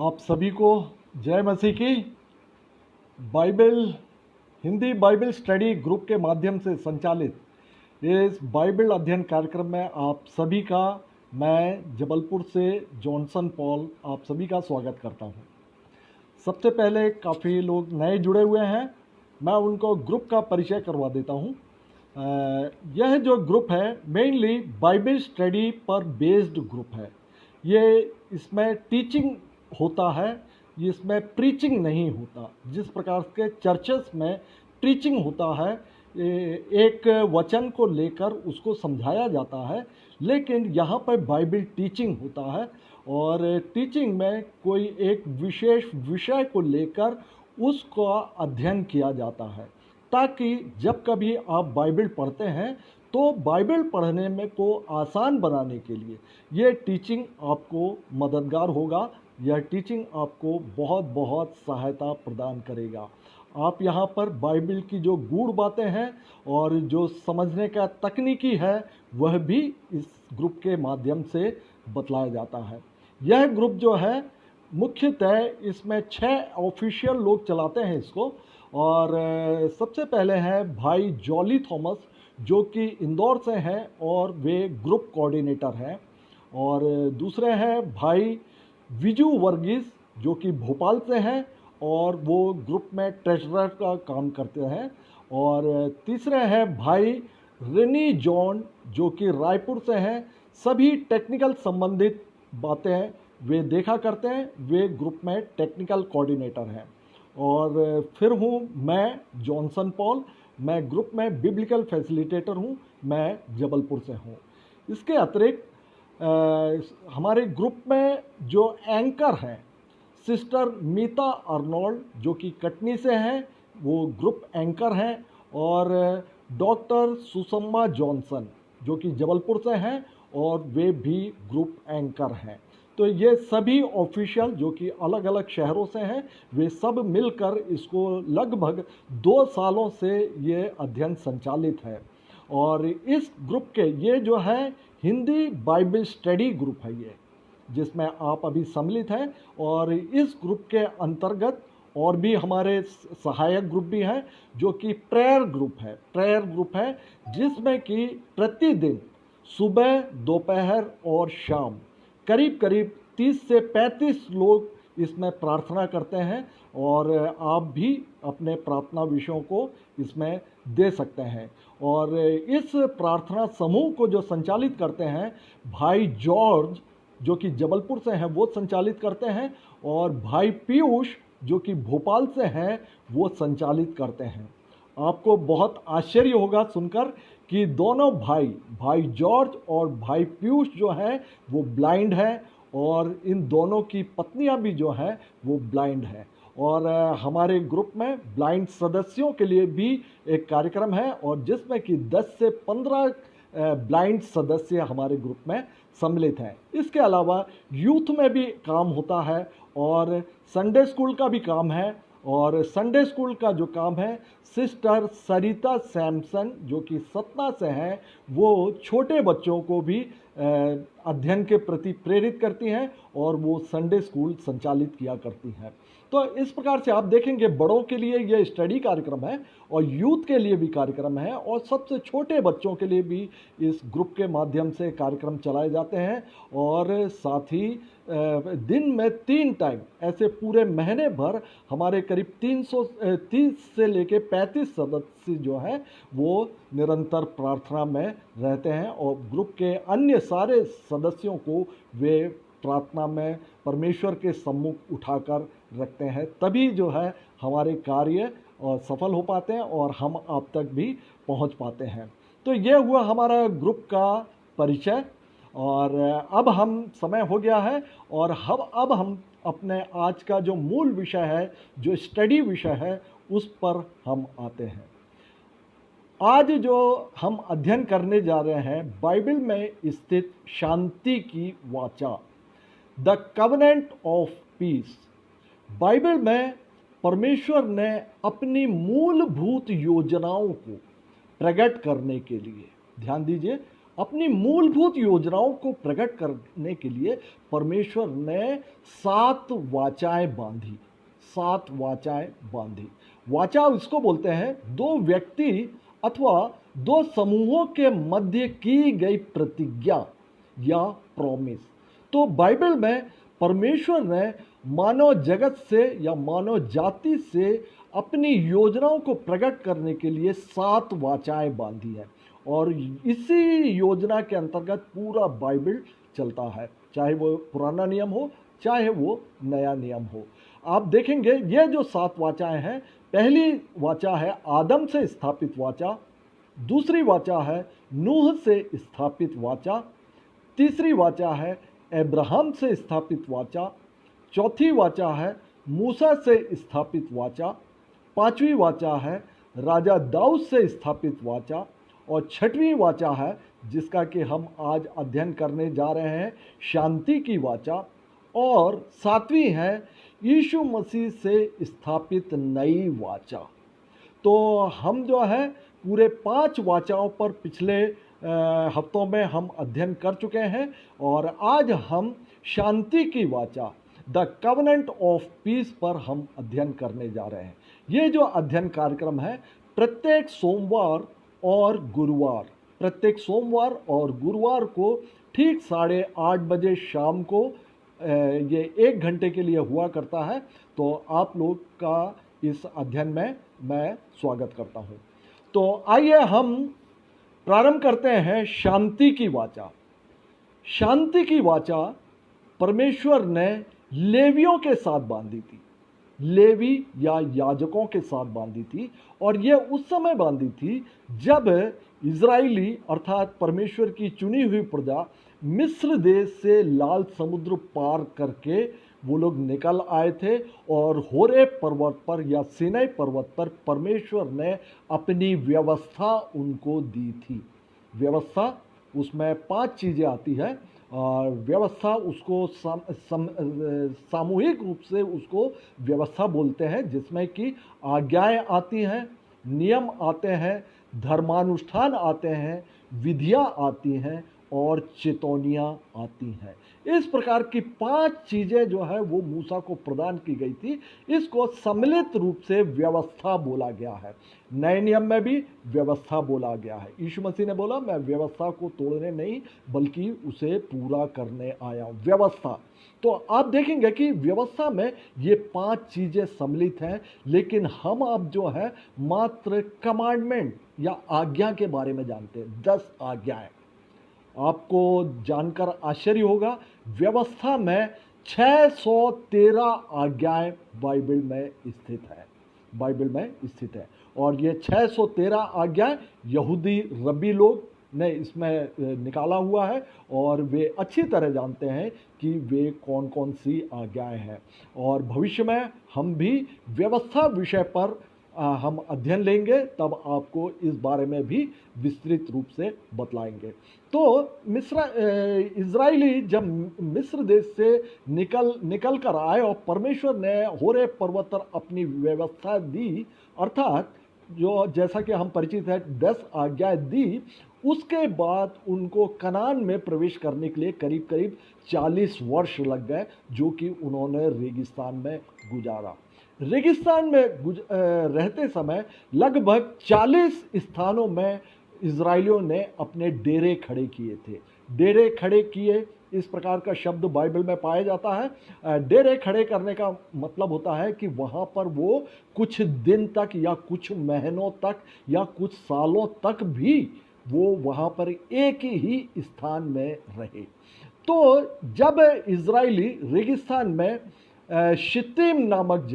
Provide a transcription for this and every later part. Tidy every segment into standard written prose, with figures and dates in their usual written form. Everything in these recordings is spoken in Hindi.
आप सभी को जय मसीह की। Bible Hindi Bible study group के माध्यम से संचालित इस बाइबल अध्ययन कार्यक्रम में आप सभी का मैं जबलपुर से जॉनसन पॉल आप सभी का स्वागत करता हूं। सबसे पहले काफ़ी लोग नए जुड़े हुए हैं, मैं उनको ग्रुप का परिचय करवा देता हूं। यह जो ग्रुप है मेनली बाइबल स्टडी पर बेस्ड ग्रुप है। ये इसमें टीचिंग होता है, इसमें प्रीचिंग नहीं होता। जिस प्रकार के चर्चेस में प्रीचिंग होता है, एक वचन को लेकर उसको समझाया जाता है, लेकिन यहाँ पर बाइबल टीचिंग होता है और टीचिंग में कोई एक विशेष विषय को लेकर उसका अध्ययन किया जाता है, ताकि जब कभी आप बाइबल पढ़ते हैं तो बाइबल पढ़ने में को आसान बनाने के लिए ये टीचिंग आपको मददगार होगा। यह टीचिंग आपको बहुत बहुत सहायता प्रदान करेगा। आप यहाँ पर बाइबल की जो गूढ़ बातें हैं और जो समझने का तकनीकी है वह भी इस ग्रुप के माध्यम से बतलाया जाता है। यह ग्रुप जो है मुख्यतः इसमें 6 ऑफिशियल लोग चलाते हैं इसको। और सबसे पहले हैं भाई जॉली थॉमस, जो कि इंदौर से हैं और वे ग्रुप कोऑर्डिनेटर हैं। और दूसरे हैं भाई विजू वर्गीस, जो कि भोपाल से हैं और वो ग्रुप में ट्रेजरर का काम करते हैं। और तीसरे हैं भाई रेनी जॉन, जो कि रायपुर से हैं। सभी टेक्निकल संबंधित बातें वे देखा करते हैं, वे ग्रुप में टेक्निकल कोऑर्डिनेटर हैं। और फिर हूँ मैं जॉनसन पॉल, मैं ग्रुप में बिब्लिकल फैसिलिटेटर हूँ, मैं जबलपुर से हूँ। इसके अतिरिक्त हमारे ग्रुप में जो एंकर हैं सिस्टर मीता अर्नोल्ड, जो कि कटनी से हैं, वो ग्रुप एंकर हैं। और डॉक्टर सुषमा जॉनसन, जो कि जबलपुर से हैं और वे भी ग्रुप एंकर हैं। तो ये सभी ऑफिशियल जो कि अलग अलग शहरों से हैं, वे सब मिलकर इसको लगभग 2 सालों से ये अध्ययन संचालित है। और इस ग्रुप के ये जो है हिंदी बाइबल स्टडी ग्रुप है ये, जिसमें आप अभी सम्मिलित हैं। और इस ग्रुप के अंतर्गत और भी हमारे सहायक ग्रुप भी हैं, जो कि प्रेयर ग्रुप है, जिसमें कि प्रतिदिन सुबह, दोपहर और शाम करीब करीब 30 से 35 लोग इसमें प्रार्थना करते हैं। और आप भी अपने प्रार्थना विषयों को इसमें दे सकते हैं। और इस प्रार्थना समूह को जो संचालित करते हैं भाई जॉर्ज, जो कि जबलपुर से हैं, वो संचालित करते हैं। और भाई पीयूष, जो कि भोपाल से हैं, वो संचालित करते हैं। आपको बहुत आश्चर्य होगा सुनकर कि दोनों भाई जॉर्ज और भाई पीयूष जो हैं वो ब्लाइंड हैं, और इन दोनों की पत्नियां भी जो हैं वो ब्लाइंड हैं। और हमारे ग्रुप में ब्लाइंड सदस्यों के लिए भी एक कार्यक्रम है, और जिसमें कि 10 से 15 ब्लाइंड सदस्य हमारे ग्रुप में सम्मिलित हैं। इसके अलावा यूथ में भी काम होता है और संडे स्कूल का भी काम है। और संडे स्कूल का जो काम है सिस्टर सरिता सैमसन, जो कि सतना से हैं, वो छोटे बच्चों को भी अध्ययन के प्रति प्रेरित करती हैं और वो संडे स्कूल संचालित किया करती हैं। तो इस प्रकार से आप देखेंगे बड़ों के लिए ये स्टडी कार्यक्रम है और यूथ के लिए भी कार्यक्रम है, और सबसे छोटे बच्चों के लिए भी इस ग्रुप के माध्यम से कार्यक्रम चलाए जाते हैं। और साथ ही दिन में 3 टाइम ऐसे पूरे महीने भर हमारे करीब 330 से लेके 35 सदस्य जो हैं वो निरंतर प्रार्थना में रहते हैं, और ग्रुप के अन्य सारे सदस्यों को वे प्रार्थना में परमेश्वर के सम्मुख उठाकर रखते हैं। तभी जो है हमारे कार्य सफल हो पाते हैं और हम आप तक भी पहुंच पाते हैं। तो ये हुआ हमारा ग्रुप का परिचय। और अब हम समय हो गया है, और अब हम अपने आज का जो मूल विषय है, जो स्टडी विषय है, उस पर हम आते हैं। आज जो हम अध्ययन करने जा रहे हैं बाइबल में स्थित शांति की वाचा, the covenant of peace. Bible में परमेश्वर ने अपनी मूलभूत योजनाओं को प्रकट करने के लिए, ध्यान दीजिए, अपनी मूलभूत योजनाओं को प्रकट करने के लिए परमेश्वर ने 7 वाचाएं बांधी। 7 वाचाएं बांधी। वाचा इसको बोलते हैं दो व्यक्ति अथवा दो समूहों के मध्य की गई प्रतिज्ञा या प्रॉमिस। तो बाइबल में परमेश्वर ने मानव जगत से या मानव जाति से अपनी योजनाओं को प्रकट करने के लिए 7 वाचाएं बांधी हैं, और इसी योजना के अंतर्गत पूरा बाइबल चलता है, चाहे वो पुराना नियम हो चाहे वो नया नियम हो। आप देखेंगे ये जो 7 वाचाएं हैं, पहली वाचा है आदम से स्थापित वाचा, दूसरी वाचा है नूह से स्थापित वाचा, तीसरी वाचा है अब्राहम से स्थापित वाचा, चौथी वाचा है मूसा से स्थापित वाचा, पांचवी वाचा है राजा दाऊद से स्थापित वाचा, और छठवीं वाचा है जिसका कि हम आज अध्ययन करने जा रहे हैं, शांति की वाचा, और सातवीं है यीशु मसीह से स्थापित नई वाचा। तो हम जो है पूरे 5 वाचाओं पर पिछले हफ्तों में हम अध्ययन कर चुके हैं, और आज हम शांति की वाचा द कवनेंट ऑफ पीस पर हम अध्ययन करने जा रहे हैं। ये जो अध्ययन कार्यक्रम है प्रत्येक सोमवार और गुरुवार को ठीक 8:30 बजे शाम को ये 1 घंटे के लिए हुआ करता है। तो आप लोग का इस अध्ययन में मैं स्वागत करता हूँ। तो आइए हम प्रारंभ करते हैं शांति की वाचा। शांति की वाचा परमेश्वर ने लेवियों के साथ बांधी थी, लेवी या याजकों के साथ बांधी थी, और यह उस समय बांधी थी जब इजराइली अर्थात परमेश्वर की चुनी हुई प्रजा मिस्र देश से लाल समुद्र पार करके वो लोग निकल आए थे, और होरेब पर्वत पर या सीनै पर्वत पर परमेश्वर ने अपनी व्यवस्था उनको दी थी। व्यवस्था उसमें 5 चीज़ें आती है, और व्यवस्था उसको सामूहिक रूप से उसको व्यवस्था बोलते हैं, जिसमें कि आज्ञाएं आती हैं, नियम आते हैं, धर्मानुष्ठान आते हैं, विधियां आती हैं और चेतौनियां आती हैं। इस प्रकार की 5 चीज़ें जो है वो मूसा को प्रदान की गई थी। इसको सम्मिलित रूप से व्यवस्था बोला गया है। नए नियम में भी व्यवस्था बोला गया है। यीशु मसीह ने बोला मैं व्यवस्था को तोड़ने नहीं बल्कि उसे पूरा करने आया हूँ। व्यवस्था, तो आप देखेंगे कि व्यवस्था में ये 5 चीज़ें सम्मिलित हैं, लेकिन हम अब जो है मात्र कमांडमेंट या आज्ञा के बारे में जानते हैं। 10 आज्ञाएं। आपको जानकर आश्चर्य होगा, व्यवस्था में 613 आज्ञाएं बाइबल में स्थित है, और ये 613 आज्ञाएं यहूदी रब्बी लोग ने इसमें निकाला हुआ है, और वे अच्छी तरह जानते हैं कि वे कौन कौन सी आज्ञाएं हैं। और भविष्य में हम भी व्यवस्था विषय पर हम अध्ययन लेंगे, तब आपको इस बारे में भी विस्तृत रूप से बतलाएंगे। तो इजराइली जब मिस्र देश से निकल कर आए और परमेश्वर ने होरेब पर्वत पर अपनी व्यवस्था दी, अर्थात जो जैसा कि हम परिचित है 10 आज्ञाएं दी, उसके बाद उनको कनान में प्रवेश करने के लिए करीब करीब 40 वर्ष लग गए, जो कि उन्होंने रेगिस्तान में गुजारा। रेगिस्तान में रहते समय लगभग 40 स्थानों में इजराइलियों ने अपने डेरे खड़े किए थे। डेरे खड़े किए, इस प्रकार का शब्द बाइबल में पाया जाता है। डेरे खड़े करने का मतलब होता है कि वहाँ पर वो कुछ दिन तक या कुछ महीनों तक या कुछ सालों तक भी वो वहाँ पर एक ही स्थान में रहे। तो जब इजराइली रेगिस्तान में शित्तीम नामक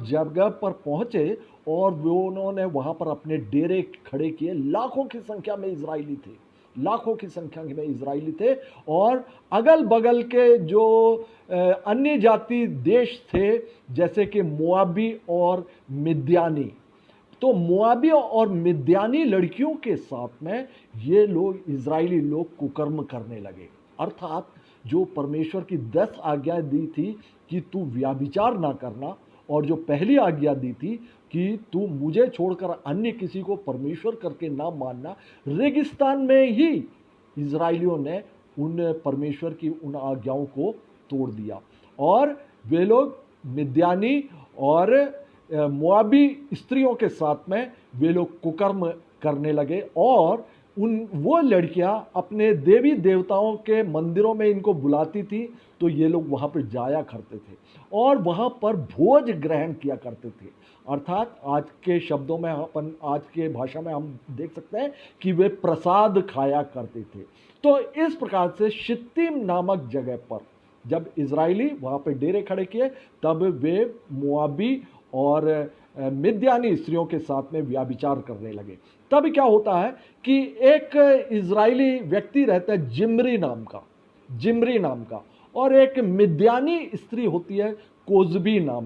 जगह पर पहुँचे और वो उन्होंने वहाँ पर अपने डेरे खड़े किए, लाखों की संख्या में इजराइली थे, और अगल बगल के जो अन्य जाति देश थे जैसे कि मोआबी और मिद्यानी, तो मोआबी और मिद्यानी लड़कियों के साथ में ये लोग इजराइली लोग कुकर्म करने लगे। अर्थात जो परमेश्वर की 10 आज्ञाएं दी थी कि तू व्यभिचार ना करना और जो पहली आज्ञा दी थी कि तू मुझे छोड़कर अन्य किसी को परमेश्वर करके ना मानना, रेगिस्तान में ही इजराइलियों ने उन परमेश्वर की उन आज्ञाओं को तोड़ दिया और वे लोग मिद्यानी और मोआबी स्त्रियों के साथ में वे लोग कुकर्म करने लगे और वो लड़कियां अपने देवी देवताओं के मंदिरों में इनको बुलाती थी, तो ये लोग वहां पर जाया करते थे और वहां पर भोज ग्रहण किया करते थे। अर्थात आज के शब्दों में अपन आज के भाषा में हम देख सकते हैं कि वे प्रसाद खाया करते थे। तो इस प्रकार से शित्तीम नामक जगह पर जब इजराइली वहां पर डेरे खड़े किए, तब वे मोआबी और मिद्यानी स्त्रियों के साथ में व्याभिचार करने लगे। तब क्या होता है कि एक इजरायली व्यक्ति रहता है जिम्री नाम का और एक मिद्यानी स्त्री होती है कोजबी नाम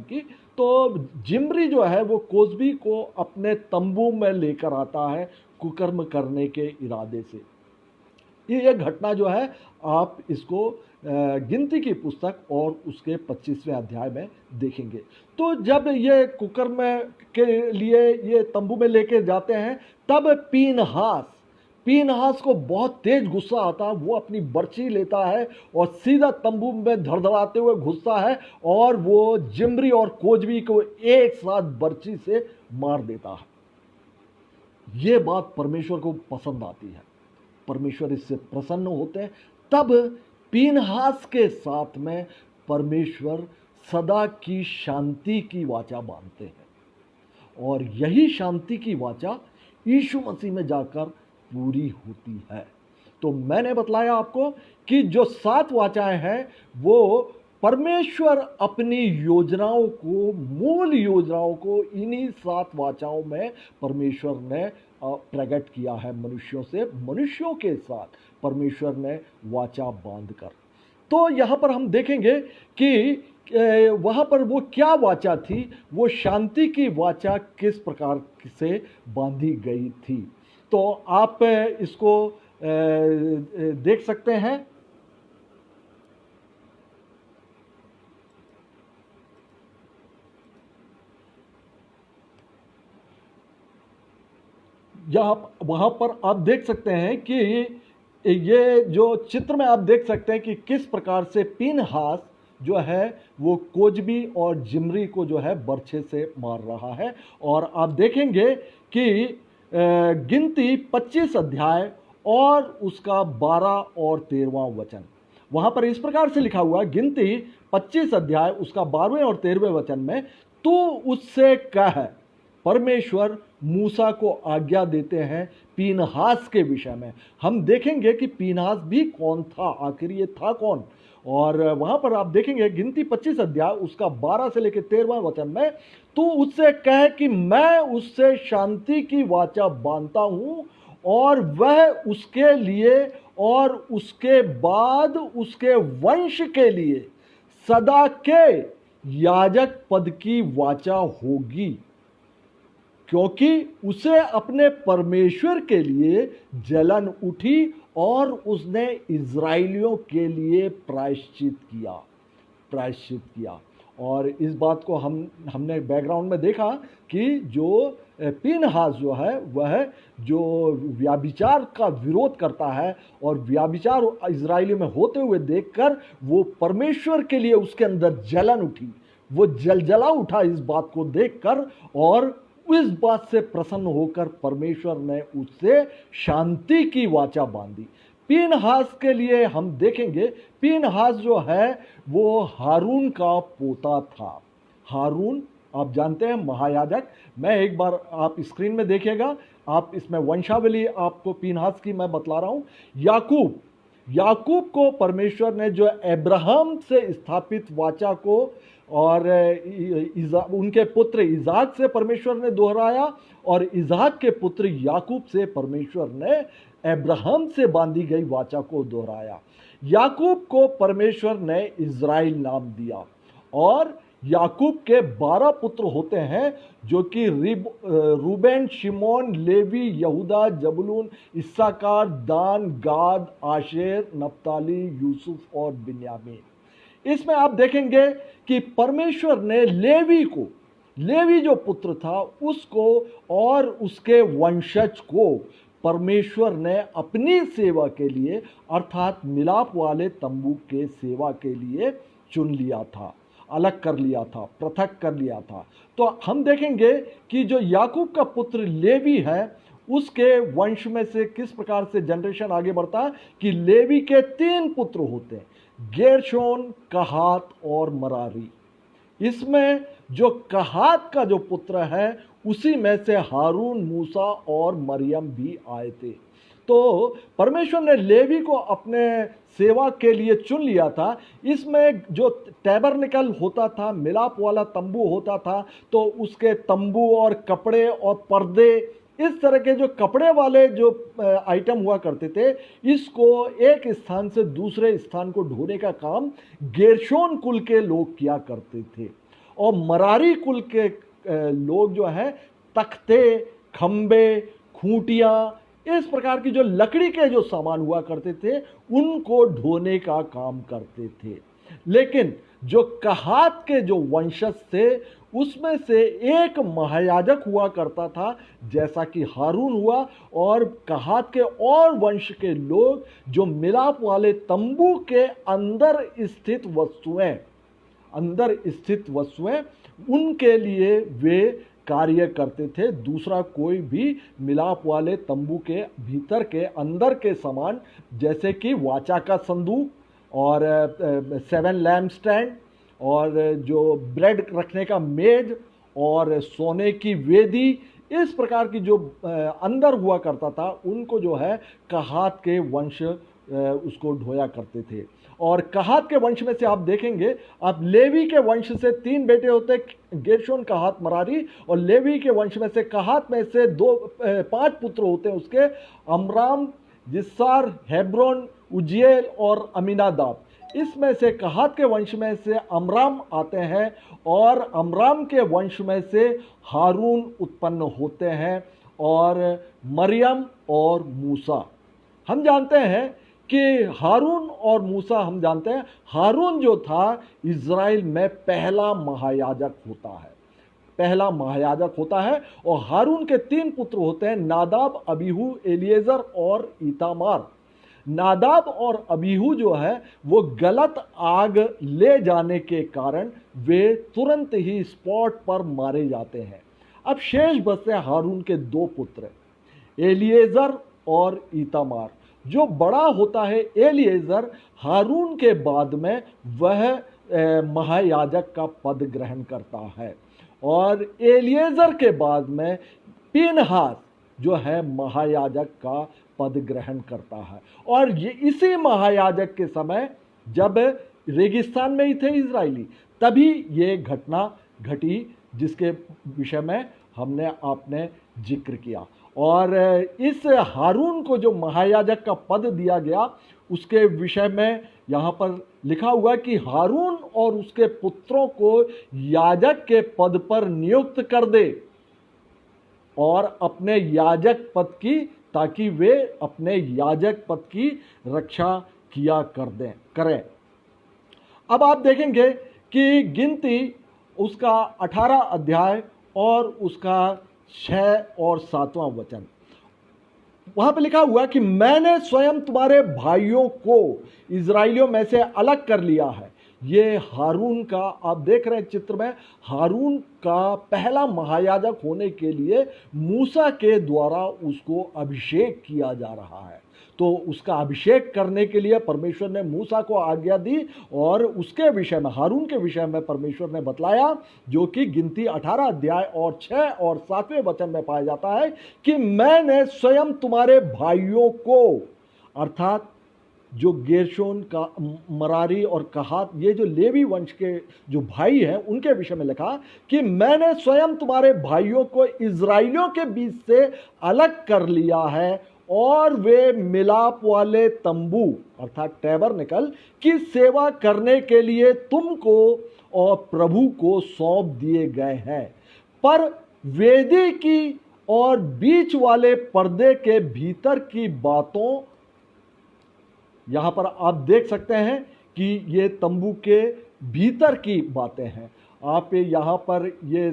की। तो जिम्री जो है वो कोजबी को अपने तंबू में लेकर आता है कुकर्म करने के इरादे से। ये घटना जो है आप इसको गिनती की पुस्तक और उसके 25वें अध्याय में देखेंगे। तो जब ये कुकर्म के लिए ये तंबू में लेके जाते हैं, तब पीनहास को बहुत तेज गुस्सा आता, वो अपनी बर्छी लेता है और सीधा तंबू में धड़धड़ाते हुए घुसता है और वो जिम्री और कोजबी को एक साथ बर्छी से मार देता है। ये बात परमेश्वर को पसंद आती है, परमेश्वर इससे प्रसन्न होते हैं। तब पीनहास के साथ में परमेश्वर सदा की शांति की वाचा बांधते हैं और यही शांति की वाचा यीशु मसीह में जाकर पूरी होती है। तो मैंने बतलाया आपको कि जो 7 वाचाएं हैं वो परमेश्वर अपनी योजनाओं को, मूल योजनाओं को इन्हीं 7 वाचाओं में परमेश्वर ने प्रकट किया है। मनुष्यों के साथ परमेश्वर ने वाचा बांधकर। तो यहाँ पर हम देखेंगे कि वहाँ पर वो क्या वाचा थी, वो शांति की वाचा किस प्रकार से बांधी गई थी। तो आप इसको देख सकते हैं। वहां पर आप देख सकते हैं कि ये जो चित्र में आप देख सकते हैं कि किस प्रकार से पीनहास जो है वो कोजबी और जिम्री को जो है बर्छे से मार रहा है। और आप देखेंगे कि गिनती 25 अध्याय और उसका 12 और 13वां वचन, वहां पर इस प्रकार से लिखा हुआ है, गिनती 25 अध्याय उसका 12वें और 13वें वचन में, तू उससे कह, परमेश्वर मूसा को आज्ञा देते हैं पीनहास के विषय में। हम देखेंगे कि पीनहास भी कौन था, आखिर ये था कौन। और वहां पर आप देखेंगे गिनती 25 अध्याय उसका 12 से लेकर 13वां वचन में, तू उससे कह कि मैं उससे शांति की वाचा बांधता हूं और वह उसके लिए और उसके बाद उसके वंश के लिए सदा के याजक पद की वाचा होगी, क्योंकि उसे अपने परमेश्वर के लिए जलन उठी और उसने इजराइलियों के लिए प्रायश्चित किया। और इस बात को हमने बैकग्राउंड में देखा कि जो पीनहास जो है वह जो व्याभिचार का विरोध करता है और व्याभिचार इजराइलियों में होते हुए देखकर वो परमेश्वर के लिए उसके अंदर जलन उठी, वो जलजला उठा इस बात को देखकर, और इस बात से प्रसन्न होकर परमेश्वर ने उससे शांति की वाचा बांधी। पीनहास के लिए हम देखेंगे, पीनहास जो है वो हारून का पोता था। हारून आप जानते हैं महायाजक। मैं एक बार आप स्क्रीन में देखिएगा, आप इसमें वंशावली आपको पीनहास की मैं बतला रहा हूं। याकूब को परमेश्वर ने जो अब्राहम से स्थापित वाचा को और उनके पुत्र इजाक से परमेश्वर ने दोहराया, और इजाक के पुत्र याकूब से परमेश्वर ने अब्राहम से बांधी गई वाचा को दोहराया। याकूब को परमेश्वर ने इज़राइल नाम दिया और याकूब के 12 पुत्र होते हैं, जो कि रूबेन, शिमोन, लेवी, यहूदा, जबूलून, इस्साकार, दान, गाद, आशेर, नप्ताली, यूसुफ और बिन्यामीन। इसमें आप देखेंगे कि परमेश्वर ने लेवी जो पुत्र था उसको और उसके वंशज को परमेश्वर ने अपनी सेवा के लिए अर्थात मिलाप वाले तंबू के सेवा के लिए चुन लिया था, अलग कर लिया था, पृथक कर लिया था। तो हम देखेंगे कि जो याकूब का पुत्र लेवी है उसके वंश में से किस प्रकार से जनरेशन आगे बढ़ता है कि लेवी के 3 पुत्र होते हैं, गेरशोन, कहात और मरारी। इसमें जो कहात का जो पुत्र है उसी में से हारून, मूसा और मरियम भी आए थे। तो परमेश्वर ने लेवी को अपने सेवा के लिए चुन लिया था। इसमें जो टैबरनिकल होता था, मिलाप वाला तंबू होता था, तो उसके तंबू और कपड़े और पर्दे, इस तरह के जो कपड़े वाले जो आइटम हुआ करते थे, इसको एक स्थान से दूसरे स्थान को ढोने का काम गेरशोन कुल के लोग किया करते थे। और मरारी कुल के लोग जो है तख्ते, खंबे, खूंटियां, इस प्रकार की जो लकड़ी के जो सामान हुआ करते थे उनको ढोने का काम करते थे। लेकिन जो कहात के जो वंशज थे उसमें से एक महायाजक हुआ करता था, जैसा कि हारून हुआ, और कहात के और वंश के लोग जो मिलाप वाले तंबू के अंदर स्थित वस्तुएं उनके लिए वे कार्य करते थे। दूसरा कोई भी मिलाप वाले तंबू के भीतर के अंदर के सामान, जैसे कि वाचा का संदूक और 7 लैम्प स्टैंड और जो ब्रेड रखने का मेज और सोने की वेदी, इस प्रकार की जो अंदर हुआ करता था उनको जो है कहात के वंश उसको ढोया करते थे। और कहात के वंश में से आप देखेंगे, आप लेवी के वंश से 3 बेटे होते, गेरशोन, कहात, मरारी, और लेवी के वंश में से कहात में से 5 पुत्र होते हैं उसके, अमराम, जिस्सार, हेब्रोन, उजिएल और अमीनादाब। इसमें से कहात के वंश में से अमराम आते हैं और अमराम के वंश में से हारून उत्पन्न होते हैं और मरियम और मूसा। हम जानते हैं कि हारून और मूसा, हम जानते हैं हारून जो था इज़राइल में पहला महायाजक होता है और हारून के 3 पुत्र होते हैं, नादाब, अबीहू, एलिएजर और ईतामार। नादाब और अबीहू जो है वो गलत आग ले जाने के कारण वे तुरंत ही स्पॉट पर मारे जाते हैं। अब शेष बचते हारून के 2 पुत्र, एलिएजर और ईतामार। जो बड़ा होता है एलिएजर, हारून के बाद में वह महायाजक का पद ग्रहण करता है और एलिएजर के बाद में पीनहास जो है महायाजक का पद ग्रहण करता है। और ये इसी महायाजक के समय जब रेगिस्तान में ही थे इजरायली, तभी ये घटना घटी जिसके विषय में हमने आपने जिक्र किया। और इस हारून को जो महायाजक का पद दिया गया उसके विषय में यहाँ पर लिखा हुआ कि हारून और उसके पुत्रों को याजक के पद पर नियुक्त कर दे और अपने याजक पद की, ताकि वे अपने याजक पद की रक्षा किया करें। अब आप देखेंगे कि गिनती उसका 18 अध्याय और उसका 6 और 7वां वचन, वहां पे लिखा हुआ कि मैंने स्वयं तुम्हारे भाइयों को इजराइलियों में से अलग कर लिया है। ये हारून का, आप देख रहे हैं चित्र में, हारून का पहला महायाजक होने के लिए मूसा के द्वारा उसको अभिषेक किया जा रहा है। तो उसका अभिषेक करने के लिए परमेश्वर ने मूसा को आज्ञा दी और उसके विषय में, हारून के विषय में परमेश्वर ने बतलाया, जो कि गिनती 18 अध्याय और 6 और 7वें वचन में पाया जाता है कि मैंने स्वयं तुम्हारे भाइयों को, अर्थात जो गेरशोन का, मरारी और कहात, ये जो लेवी वंश के जो भाई हैं उनके विषय में लिखा कि मैंने स्वयं तुम्हारे भाइयों को इजराइलियों के बीच से अलग कर लिया है और वे मिलाप वाले तंबू अर्थात टैबरनेकल की सेवा करने के लिए तुमको और प्रभु को सौंप दिए गए हैं। पर वेदी की और बीच वाले पर्दे के भीतर की बातों, यहां पर आप देख सकते हैं कि ये तंबू के भीतर की बातें हैं। आप यहाँ पर ये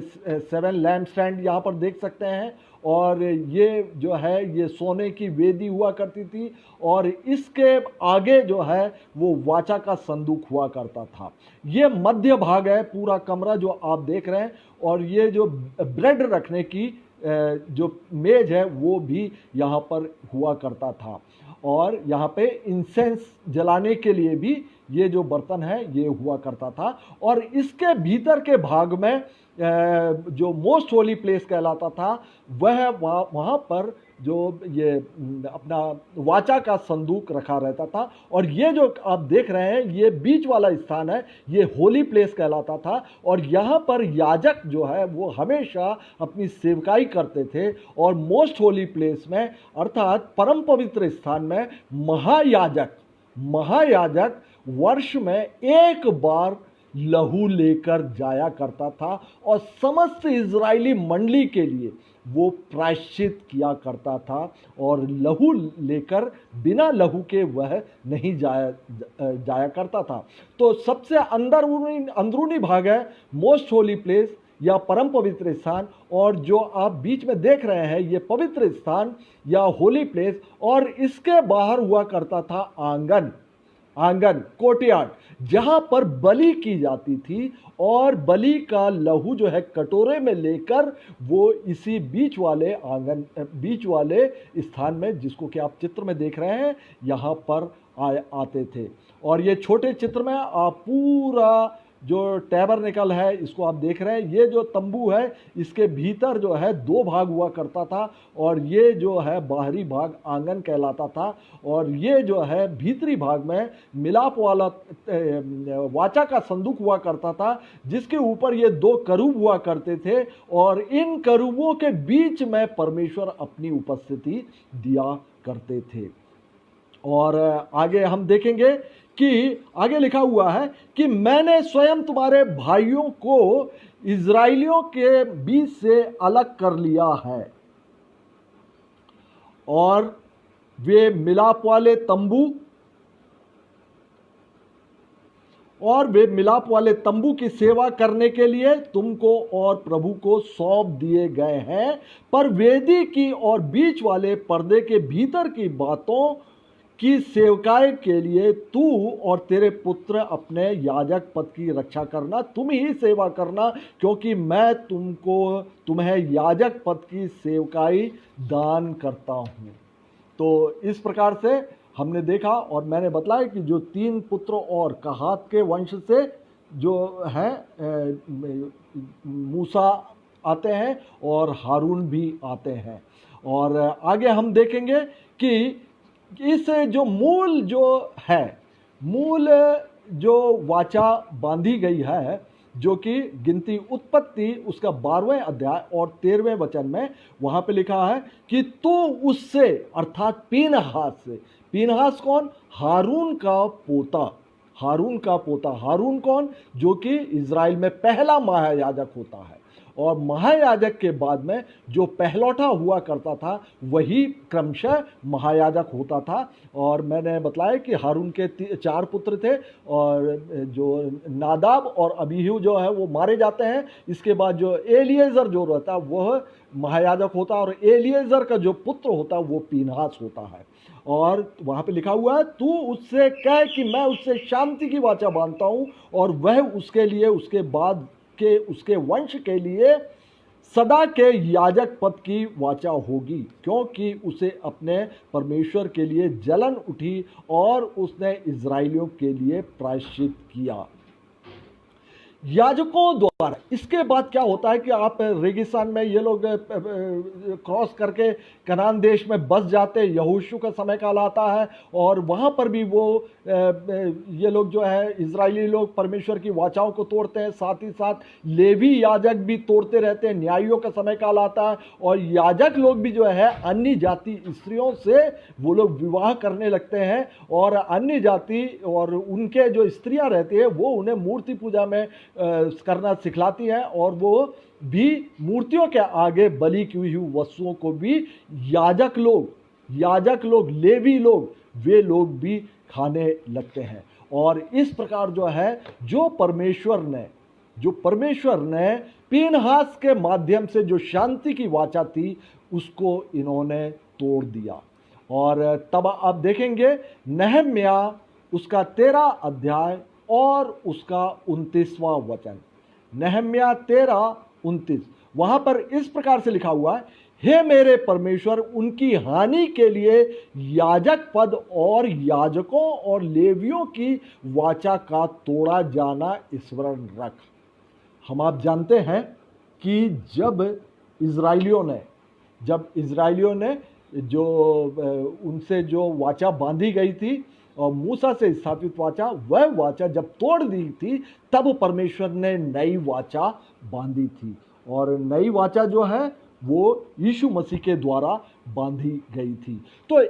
7 लैम्प स्टैंड यहाँ पर देख सकते हैं, और ये जो है ये सोने की वेदी हुआ करती थी, और इसके आगे जो है वो वाचा का संदूक हुआ करता था। ये मध्य भाग है पूरा कमरा जो आप देख रहे हैं, और ये जो ब्रेड रखने की जो मेज है वो भी यहाँ पर हुआ करता था, और यहाँ पे इंसेंस जलाने के लिए भी ये जो बर्तन है ये हुआ करता था। और इसके भीतर के भाग में जो मोस्ट होली प्लेस कहलाता था, वह वहाँ पर जो ये अपना वाचा का संदूक रखा रहता था। और ये जो आप देख रहे हैं ये बीच वाला स्थान है, ये होली प्लेस कहलाता था, और यहाँ पर याजक जो है वो हमेशा अपनी सेवकाई करते थे। और मोस्ट होली प्लेस में अर्थात परम पवित्र स्थान में महायाजक वर्ष में एक बार लहू लेकर जाया करता था, और समस्त इजरायली मंडली के लिए वो प्रायश्चित किया करता था, और लहू लेकर बिना लहू के वह नहीं जाया करता था। तो सबसे अंदरूनी भाग है मोस्ट होली प्लेस या परम पवित्र स्थान, और जो आप बीच में देख रहे हैं ये पवित्र स्थान या होली प्लेस, और इसके बाहर हुआ करता था आंगन कोर्टयार्ड, जहां पर बलि की जाती थी, और बलि का लहू जो है कटोरे में लेकर वो इसी बीच वाले स्थान में, जिसको कि आप चित्र में देख रहे हैं, यहाँ पर आते थे। और ये छोटे चित्र में आप पूरा जो टैबरनेकल है इसको आप देख रहे हैं। ये जो तंबू है इसके भीतर जो है 2 भाग हुआ करता था, और ये जो है बाहरी भाग आंगन कहलाता था, और ये जो है भीतरी भाग में मिलाप वाला वाचा का संदूक हुआ करता था, जिसके ऊपर ये 2 करूब हुआ करते थे, और इन करूबों के बीच में परमेश्वर अपनी उपस्थिति दिया करते थे। और आगे हम देखेंगे कि आगे लिखा हुआ है कि मैंने स्वयं तुम्हारे भाइयों को इजराइलियों के बीच से अलग कर लिया है, और वे मिलाप वाले तंबू की सेवा करने के लिए तुमको और प्रभु को सौंप दिए गए हैं। पर वेदी की और बीच वाले पर्दे के भीतर की बातों की सेवकाई के लिए तू और तेरे पुत्र अपने याजक पद की रक्षा करना, तुम ही सेवा करना, क्योंकि मैं तुम्हें याजक पद की सेवकाई दान करता हूँ। तो इस प्रकार से हमने देखा, और मैंने बताया कि जो 3 पुत्र और कहात के वंश से जो है मूसा आते हैं और हारून भी आते हैं। और आगे हम देखेंगे कि इस जो मूल जो वाचा बांधी गई है, जो कि गिनती उत्पत्ति उसका 12वें अध्याय और 13वें वचन में वहां पे लिखा है कि तो उससे अर्थात पीनहास कौन? हारून का पोता। हारून कौन? जो कि इजराइल में पहला महायाजक होता है, और महायाजक के बाद में जो पहलौठा हुआ करता था वही क्रमशः महायाजक होता था। और मैंने बताया कि हारून के 4 पुत्र थे, और जो नादाब और अबीहू जो है वो मारे जाते हैं। इसके बाद जो एलिएजर जो रहता है वह महायाजक होता है, और एलिएजर का जो पुत्र होता है वो पीनहास होता है। और वहाँ पे लिखा हुआ है तू उससे कह कि मैं उससे शांति की वाचा बांधता हूँ, और वह उसके लिए उसके बाद के उसके वंश के लिए सदा के याजक पद की वाचा होगी, क्योंकि उसे अपने परमेश्वर के लिए जलन उठी और उसने इजराइलियों के लिए प्रायश्चित किया याजकों द्वारा। इसके बाद क्या होता है कि आप रेगिस्तान में ये लोग क्रॉस करके कनान देश में बस जाते, यहोशू का समय काल आता है, और वहाँ पर भी वो ये लोग जो है इजरायली लोग परमेश्वर की वाचाओं को तोड़ते हैं, साथ ही साथ लेवी याजक भी तोड़ते रहते हैं। न्यायियों का समय काल आता है, और याजक लोग भी जो है अन्य जाति स्त्रियों से वो लोग विवाह करने लगते हैं, और अन्य जाति और उनके जो स्त्रियां रहती है वो उन्हें मूर्ति पूजा में करना सिखलाती है, और वो भी मूर्तियों के आगे बलि की हुई वस्तुओं को भी याजक लोग लेवी लोग वे लोग भी खाने लगते हैं। और इस प्रकार जो है जो परमेश्वर ने पीनहास के माध्यम से जो शांति की वाचा थी उसको इन्होंने तोड़ दिया। और तब आप देखेंगे नहम्या उसका 13 अध्याय और उसका 29वां वचन, नहम्या 13:29, वहां पर इस प्रकार से लिखा हुआ है, हे मेरे परमेश्वर, उनकी हानि के लिए याजक पद और याजकों और लेवियों की वाचा का तोड़ा जाना स्मरण रख। हम आप जानते हैं कि जब इजराइलियों ने जो उनसे जो वाचा बांधी गई थी और मूसा से स्थापित वाचा, वह वाचा जब तोड़ दी थी तब परमेश्वर ने नई वाचा बांधी थी। और नई वाचा जो है वो यीशु मसीह के द्वारा बांधी गई थी। तो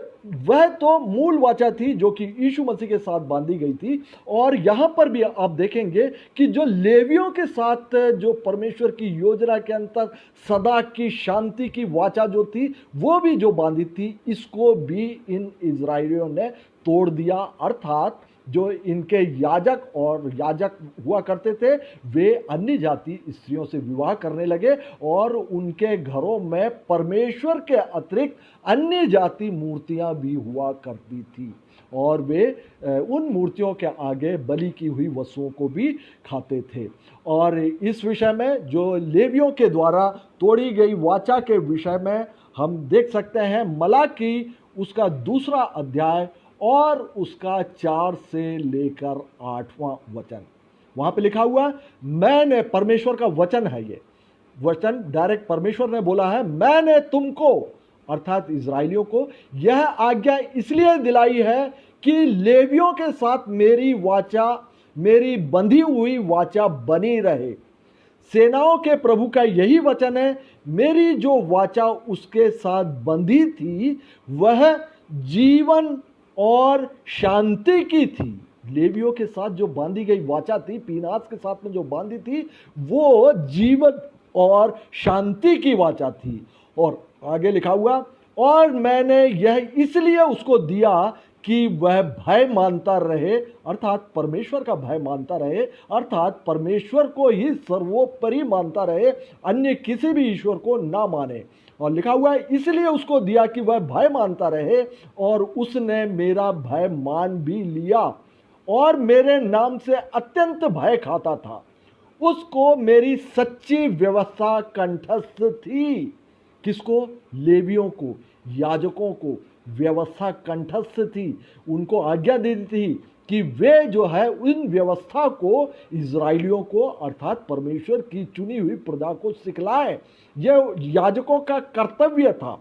वह तो मूल वाचा थी जो कि यीशु मसीह के साथ बांधी गई थी। और यहां पर भी आप देखेंगे कि जो लेवियों के साथ जो परमेश्वर की योजना के अंतर सदा की शांति की वाचा जो थी वो भी जो बांधी थी, इसको भी इन इजराइलियों ने तोड़ दिया। अर्थात जो इनके याजक हुआ करते थे वे अन्य जाति स्त्रियों से विवाह करने लगे और उनके घरों में परमेश्वर के अतिरिक्त अन्य जाति मूर्तियां भी हुआ करती थी और वे उन मूर्तियों के आगे बलि की हुई वस्तुओं को भी खाते थे। और इस विषय में जो लेवियों के द्वारा तोड़ी गई वाचा के विषय में हम देख सकते हैं मलाकी उसका 2 अध्याय और उसका 4 से लेकर 8वां वचन, वहां पे लिखा हुआ, मैंने, परमेश्वर का वचन है, ये वचन डायरेक्ट परमेश्वर ने बोला है, मैंने तुमको अर्थात इजराइलियों को यह आज्ञा इसलिए दिलाई है कि लेवियों के साथ मेरी बंधी हुई वाचा बनी रहे। सेनाओं के प्रभु का यही वचन है, मेरी जो वाचा उसके साथ बंधी थी वह जीवन और शांति की थी। लेवियों के साथ जो बांधी गई वाचा थी, पीनहास के साथ में जो बांधी थी, वो जीवन और शांति की वाचा थी। और आगे लिखा हुआ, और मैंने यह इसलिए उसको दिया कि वह भय मानता रहे, अर्थात परमेश्वर का भय मानता रहे, अर्थात परमेश्वर को ही सर्वोपरि मानता रहे, अन्य किसी भी ईश्वर को ना माने। और लिखा हुआ है, इसलिए उसको दिया कि वह भय मानता रहे, और उसने मेरा भय मान भी लिया और मेरे नाम से अत्यंत भय खाता था। उसको मेरी सच्ची व्यवस्था कंठस्थ थी। किसको? लेवियों को, याजकों को व्यवस्था कंठस्थ थी। उनको आज्ञा दी थी कि वे जो है उन व्यवस्था को इजराइलियों को अर्थात परमेश्वर की चुनी हुई प्रजा को सिखलाएं। यह याजकों का कर्तव्य था।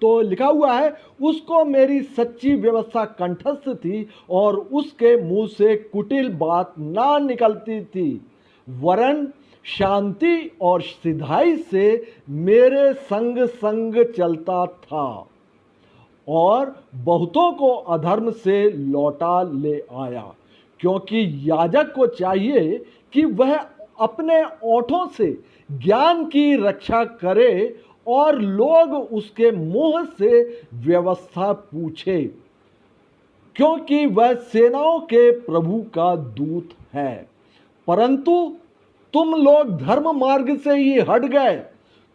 तो लिखा हुआ है, उसको मेरी सच्ची व्यवस्था कंठस्थ थी और उसके मुंह से कुटिल बात ना निकलती थी, वरन शांति और सिधाई से मेरे संग संग चलता था और बहुतों को अधर्म से लौटा ले आया। क्योंकि याजक को चाहिए कि वह अपने ओठों से ज्ञान की रक्षा करे और लोग उसके मुंह से व्यवस्था पूछे, क्योंकि वह सेनाओं के प्रभु का दूत है। परंतु तुम लोग धर्म मार्ग से ही हट गए,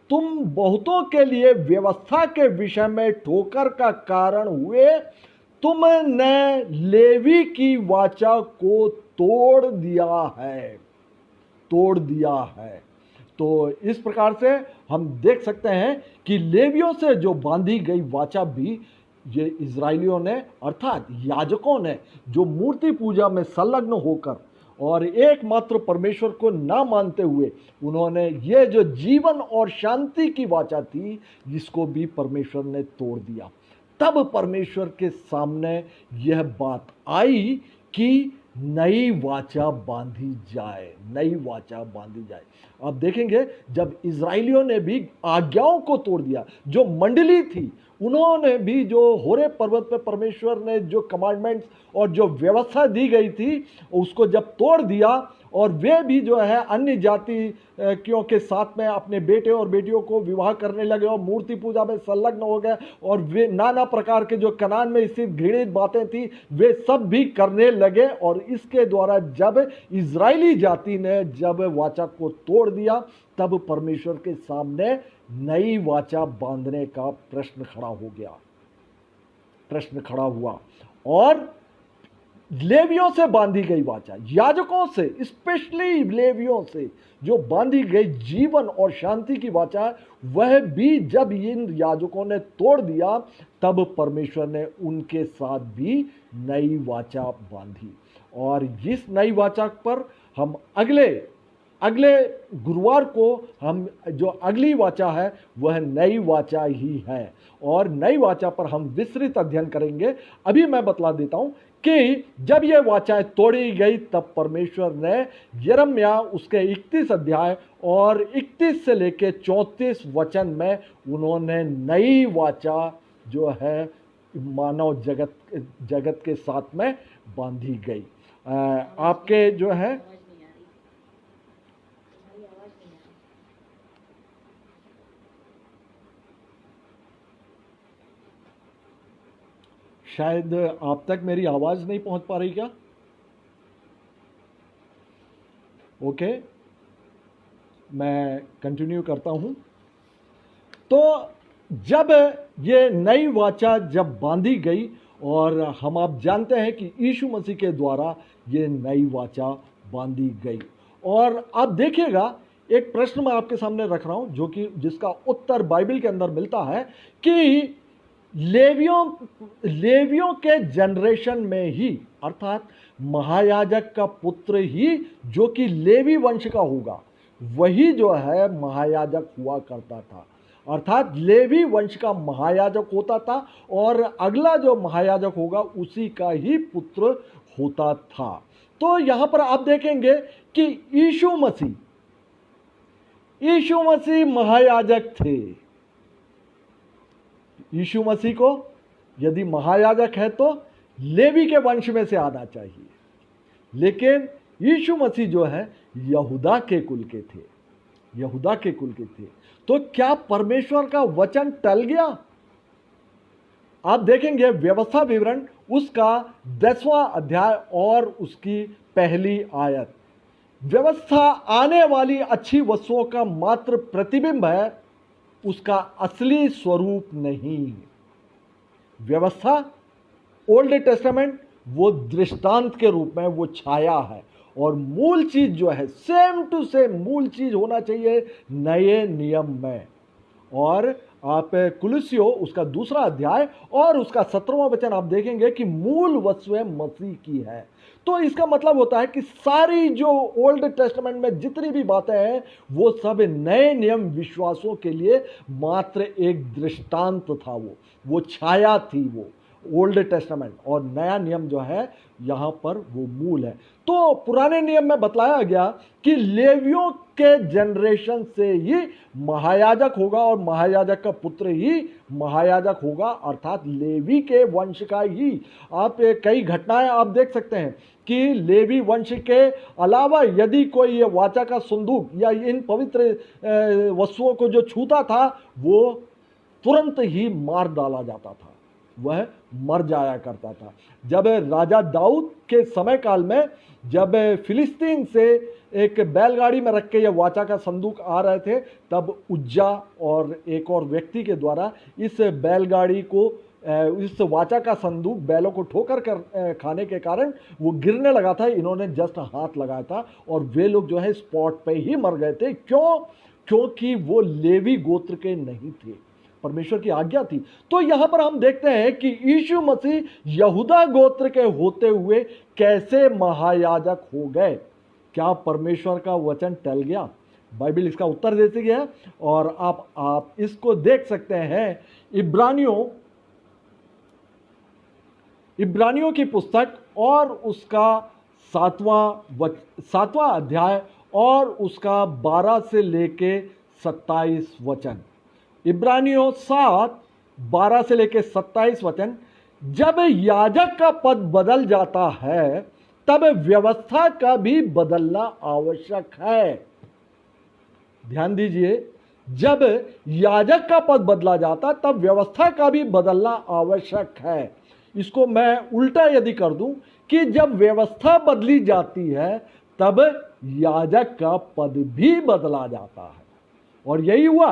तुम बहुतों के लिए व्यवस्था के विषय में ठोकर का कारण हुए, तुमने लेवी की वाचा को तोड़ दिया है। तो इस प्रकार से हम देख सकते हैं कि लेवियों से जो बांधी गई वाचा भी ये इजराइलियों ने अर्थात याजकों ने जो मूर्ति पूजा में संलग्न होकर और एकमात्र परमेश्वर को ना मानते हुए उन्होंने ये जो जीवन और शांति की वाचा थी जिसको भी परमेश्वर ने तोड़ दिया। तब परमेश्वर के सामने यह बात आई कि नई वाचा बांधी जाए। आप देखेंगे जब इजराइलियों ने भी आज्ञाओं को तोड़ दिया, जो मंडली थी उन्होंने भी जो होरेब पर्वत पे परमेश्वर ने जो कमांडमेंट्स और जो व्यवस्था दी गई थी उसको जब तोड़ दिया और वे भी जो है अन्य जातियों के साथ में अपने बेटे और बेटियों को विवाह करने लगे और मूर्ति पूजा में संलग्न हो गए, और वे नाना प्रकार के जो कनान में स्थित घृणित बातें थी वे सब भी करने लगे। और इसके द्वारा जब इजरायली जाति ने जब वाचा को तोड़ दिया, तब परमेश्वर के सामने नई वाचा बांधने का प्रश्न खड़ा हुआ। और लेवियों से बांधी गई वाचा, याजकों से, स्पेशली लेवियों से जो बांधी गई जीवन और शांति की वाचा, वह भी जब इन याजकों ने तोड़ दिया, तब परमेश्वर ने उनके साथ भी नई वाचा बांधी। और इस नई वाचा पर हम अगले गुरुवार को हम जो अगली वाचा है वह नई वाचा ही है, और नई वाचा पर हम विस्तृत अध्ययन करेंगे। अभी मैं बतला देता हूं कि जब यह वाचाएं तोड़ी गई, तब परमेश्वर ने यिर्मयाह उसके 31 अध्याय और 31 से लेके 34 वचन में उन्होंने नई वाचा जो है मानव जगत के साथ में बांधी गई। आपके जो है शायद आप तक मेरी आवाज नहीं पहुंच पा रही क्या? ओके, मैं कंटिन्यू करता हूं। तो जब ये नई वाचा जब बांधी गई, और हम आप जानते हैं कि यीशु मसीह के द्वारा ये नई वाचा बांधी गई। और आप देखिएगा, एक प्रश्न मैं आपके सामने रख रहा हूं जो कि जिसका उत्तर बाइबल के अंदर मिलता है कि लेवियों के जनरेशन में ही, अर्थात महायाजक का पुत्र ही जो कि लेवी वंश का होगा, वही जो है महायाजक हुआ करता था। अर्थात लेवी वंश का महायाजक होता था, और अगला जो महायाजक होगा उसी का ही पुत्र होता था। तो यहां पर आप देखेंगे कि यीशु मसीह महायाजक थे। यीशु मसीह को यदि महायाजक है तो लेवी के वंश में से आना चाहिए, लेकिन यीशु मसीह जो है यहूदा के कुल के थे। तो क्या परमेश्वर का वचन टल गया? आप देखेंगे व्यवस्था विवरण उसका 10वां अध्याय और उसकी पहली आयत। व्यवस्था आने वाली अच्छी वस्तुओं का मात्र प्रतिबिंब है, उसका असली स्वरूप नहीं। व्यवस्था, ओल्ड टेस्टामेंट, वो दृष्टांत के रूप में वो छाया है, और मूल चीज जो है सेम टू सेम मूल चीज होना चाहिए नए नियम में। और आप कुलुस्सियों उसका 2 अध्याय और उसका 17वां वचन आप देखेंगे कि मूल वस्तुएं मसीह की है। तो इसका मतलब होता है कि सारी जो ओल्ड टेस्टामेंट में जितनी भी बातें हैं वो सब नए नियम विश्वासों के लिए मात्र एक दृष्टांत था, वो छाया थी, वो ओल्ड टेस्टामेंट। और नया नियम जो है यहां पर वो मूल है। तो पुराने नियम में बतलाया गया कि लेवियों के जनरेशन से ही महायाजक होगा, और महायाजक का पुत्र ही महायाजक होगा, अर्थात लेवी के वंश का ही। आप कई घटनाएं आप देख सकते हैं कि लेवी वंश के अलावा यदि कोई ये वाचा का संदूक या इन पवित्र वस्तुओं को जो छूता था, वो तुरंत ही मार डाला जाता था, वह मर जाया करता था। जब राजा दाऊद के समय काल में जब फिलिस्तीन से एक बैलगाड़ी में रख के यह वाचा का संदूक आ रहे थे, तब उज्जा और एक और व्यक्ति के द्वारा इस बैलगाड़ी को, इस वाचा का संदूक बैलों को ठोकर कर खाने के कारण वो गिरने लगा था। इन्होंने जस्ट हाथ लगाया था और वे लोग जो है स्पॉट पे ही मर गए थे। क्यों? क्योंकि वो लेवी गोत्र के नहीं थे, परमेश्वर की आज्ञा थी। तो यहां पर हम देखते हैं कि यीशु मसीह यहूदा गोत्र के होते हुए कैसे महायाजक हो गए। क्या परमेश्वर का वचन टल गया? बाइबल इसका उत्तर देती है, और आप इसको देख सकते हैं इब्रानियों की पुस्तक और उसका 7वां अध्याय और उसका 12 से लेके 27 वचन। इब्रानियों 7:12 से लेके 27 वचन। जब याजक का पद बदल जाता है तब व्यवस्था का भी बदलना आवश्यक है। ध्यान दीजिए, जब याजक का पद बदला जाता तब व्यवस्था का भी बदलना आवश्यक है। इसको मैं उल्टा यदि कर दूं कि जब व्यवस्था बदली जाती है तब याजक का पद भी बदला जाता है। और यही हुआ,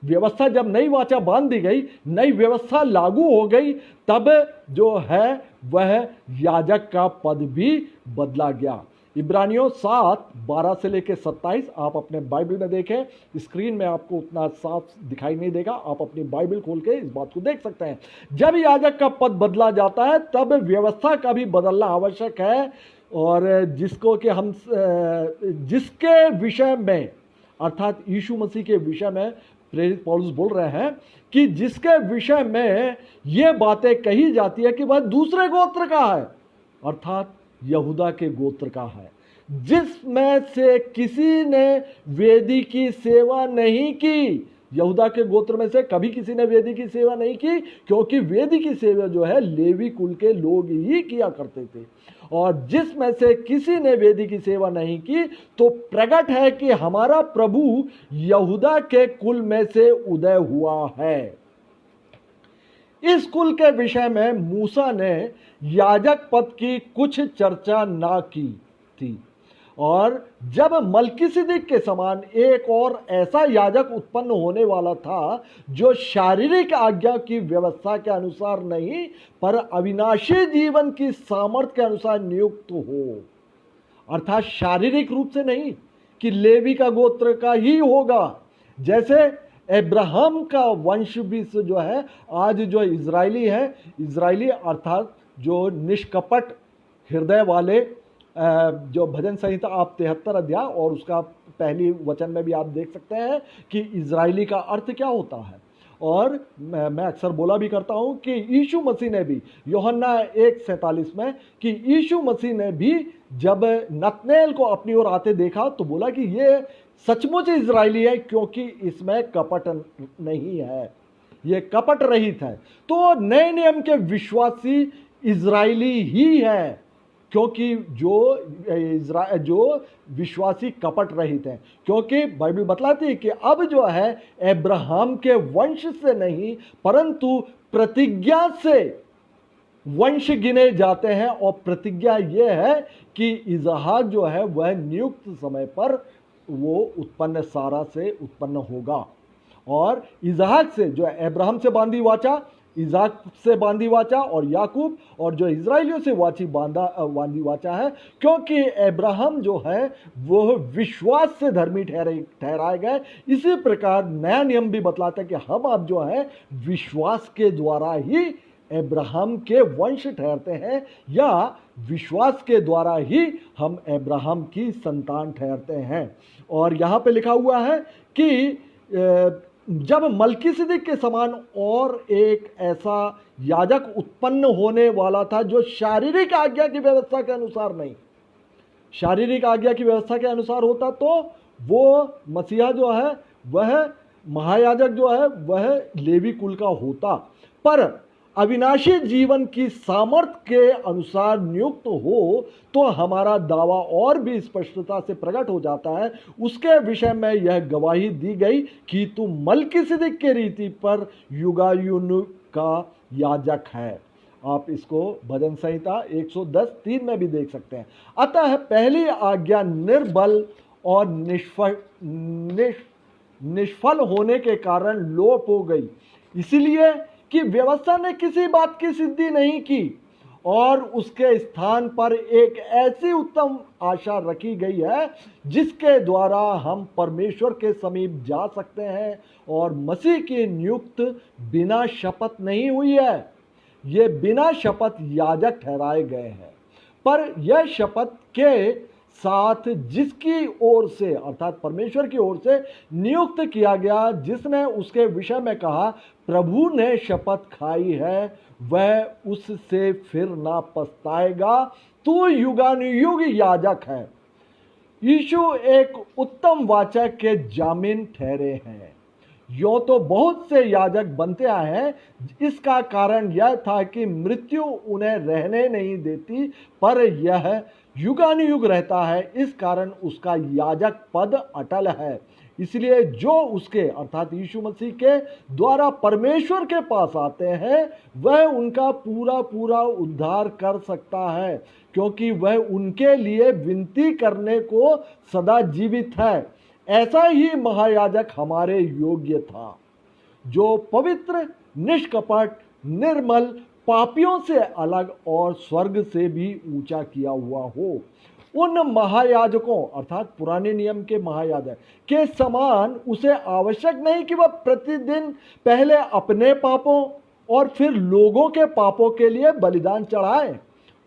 व्यवस्था जब नई वाचा बांध दी गई, नई व्यवस्था लागू हो गई, तब जो है वह याजक का पद भी बदला गया। इब्रानियों 7:12 से लेकर 27 आप अपने बाइबल में देखें। स्क्रीन में आपको उतना साफ दिखाई नहीं देगा, आप अपनी बाइबल खोल के इस बात को देख सकते हैं। जब याजक का पद बदला जाता है तब व्यवस्था का भी बदलना आवश्यक है। और जिसको कि हम जिसके विषय में, अर्थात यीशु मसीह के विषय में प्रेरित पौलुस बोल रहे हैं कि जिसके विषय में ये बातें कही जाती है कि वह दूसरे गोत्र का है, अर्थात यहूदा के गोत्र का है, जिसमें से किसी ने वेदी की सेवा नहीं की। यहूदा के गोत्र में से कभी किसी ने वेदी की सेवा नहीं की, क्योंकि वेदी की सेवा जो है लेवी कुल के लोग ही किया करते थे। और जिसमें से किसी ने वेदी की सेवा नहीं की, तो प्रकट है कि हमारा प्रभु यहूदा के कुल में से उदय हुआ है। इस कुल के विषय में मूसा ने याजक पद की कुछ चर्चा ना की थी। और जब मलकीसिदक के समान एक और ऐसा याजक उत्पन्न होने वाला था जो शारीरिक आज्ञा की व्यवस्था के अनुसार नहीं पर अविनाशी जीवन की सामर्थ्य के अनुसार नियुक्त हो, अर्थात शारीरिक रूप से नहीं कि लेवी का गोत्र का ही होगा। जैसे अब्राहम का वंश भी जो है, आज जो इजरायली है, इजरायली अर्थात जो निष्कपट हृदय वाले, जो भजन संहिता आप 73 अध्याय और उसका पहली वचन में भी आप देख सकते हैं कि इजरायली का अर्थ क्या होता है। और मैं अक्सर बोला भी करता हूं कि यीशु मसीह ने भी यूहन्ना 1:47 में कि यीशु मसीह ने भी जब नतनेल को अपनी ओर आते देखा तो बोला कि ये सचमुच इजरायली है, क्योंकि इसमें कपट नहीं है, ये कपट रहित है। तो नए नियम के विश्वासी इजरायली ही है, क्योंकि जो विश्वासी कपट रहित हैं। क्योंकि बाइबल बतलाती है कि अब जो है अब्राहम के वंश से नहीं परंतु प्रतिज्ञा से वंश गिने जाते हैं। और प्रतिज्ञा यह है कि इसहाक जो है वह नियुक्त समय पर वो उत्पन्न सारा से उत्पन्न होगा। और इसहाक से जो है अब्राहम से बांधी वाचा, इजाक से बांधी वाचा, और याकूब और जो इजराइलियों से बांधी वाचा है, क्योंकि अब्राहम जो है वो विश्वास से धर्मी ठहराए गए। इसी प्रकार नया नियम भी बतलाता है कि हम अब जो है विश्वास के द्वारा ही अब्राहम के वंश ठहरते हैं, या विश्वास के द्वारा ही हम अब्राहम की संतान ठहरते हैं। और यहाँ पे लिखा हुआ है कि जब मलकीसिदक के समान और एक ऐसा याजक उत्पन्न होने वाला था जो शारीरिक आज्ञा की व्यवस्था के अनुसार नहीं, शारीरिक आज्ञा की व्यवस्था के अनुसार होता तो वो मसीहा जो है वह महायाजक जो है वह लेवी कुल का होता, पर अविनाशी जीवन की सामर्थ्य के अनुसार नियुक्त हो तो हमारा दावा और भी स्पष्टता से प्रकट हो जाता है। उसके विषय में यह गवाही दी गई कि तू मलकीसिदक के रीति पर युगायुग का याजक है। आप इसको भजन संहिता 110:3 में भी देख सकते हैं। अतः पहली आज्ञा निर्बल और निष्फल होने के कारण लोप हो गई, इसलिए कि व्यवस्था ने किसी बात की सिद्धि नहीं की और उसके स्थान पर एक ऐसी उत्तम आशा रखी गई है जिसके द्वारा हम परमेश्वर के समीप जा सकते हैं। और मसीह की नियुक्त बिना शपथ नहीं हुई है, ये बिना शपथ याजक ठहराए गए हैं, पर यह शपथ के साथ जिसकी ओर से अर्थात परमेश्वर की ओर से नियुक्त किया गया, जिसने उसके विषय में कहा प्रभु ने शपथ खाई है वह उससे फिर ना पछताएगा, तू युगानुयुग याजक है। यीशु एक उत्तम वाचा के जामिन ठहरे हैं। यो तो बहुत से याजक बनते आए हैं, इसका कारण यह था कि मृत्यु उन्हें रहने नहीं देती, पर यह युगानुयुग रहता है, इस कारण उसका याजक पद अटल है। इसलिए जो उसके अर्थात यीशु मसीह के द्वारा परमेश्वर के पास आते हैं वह उनका पूरा पूरा उद्धार कर सकता है, क्योंकि वह उनके लिए विनती करने को सदा जीवित है। ऐसा ही महायाजक हमारे योग्य था, जो पवित्र, निष्कपट, निर्मल, पापियों से अलग और स्वर्ग से भी ऊंचा किया हुआ हो। उन महायाजकों अर्थात पुराने नियम के महायाजक के समान उसे आवश्यक नहीं कि वह प्रतिदिन पहले अपने पापों और फिर लोगों के पापों के लिए बलिदान चढ़ाए।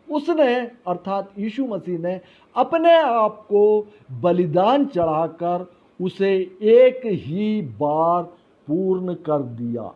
उसने अर्थात यीशु मसीह ने अपने आप को बलिदान चढ़ाकर उसे एक ही बार पूर्ण कर दिया।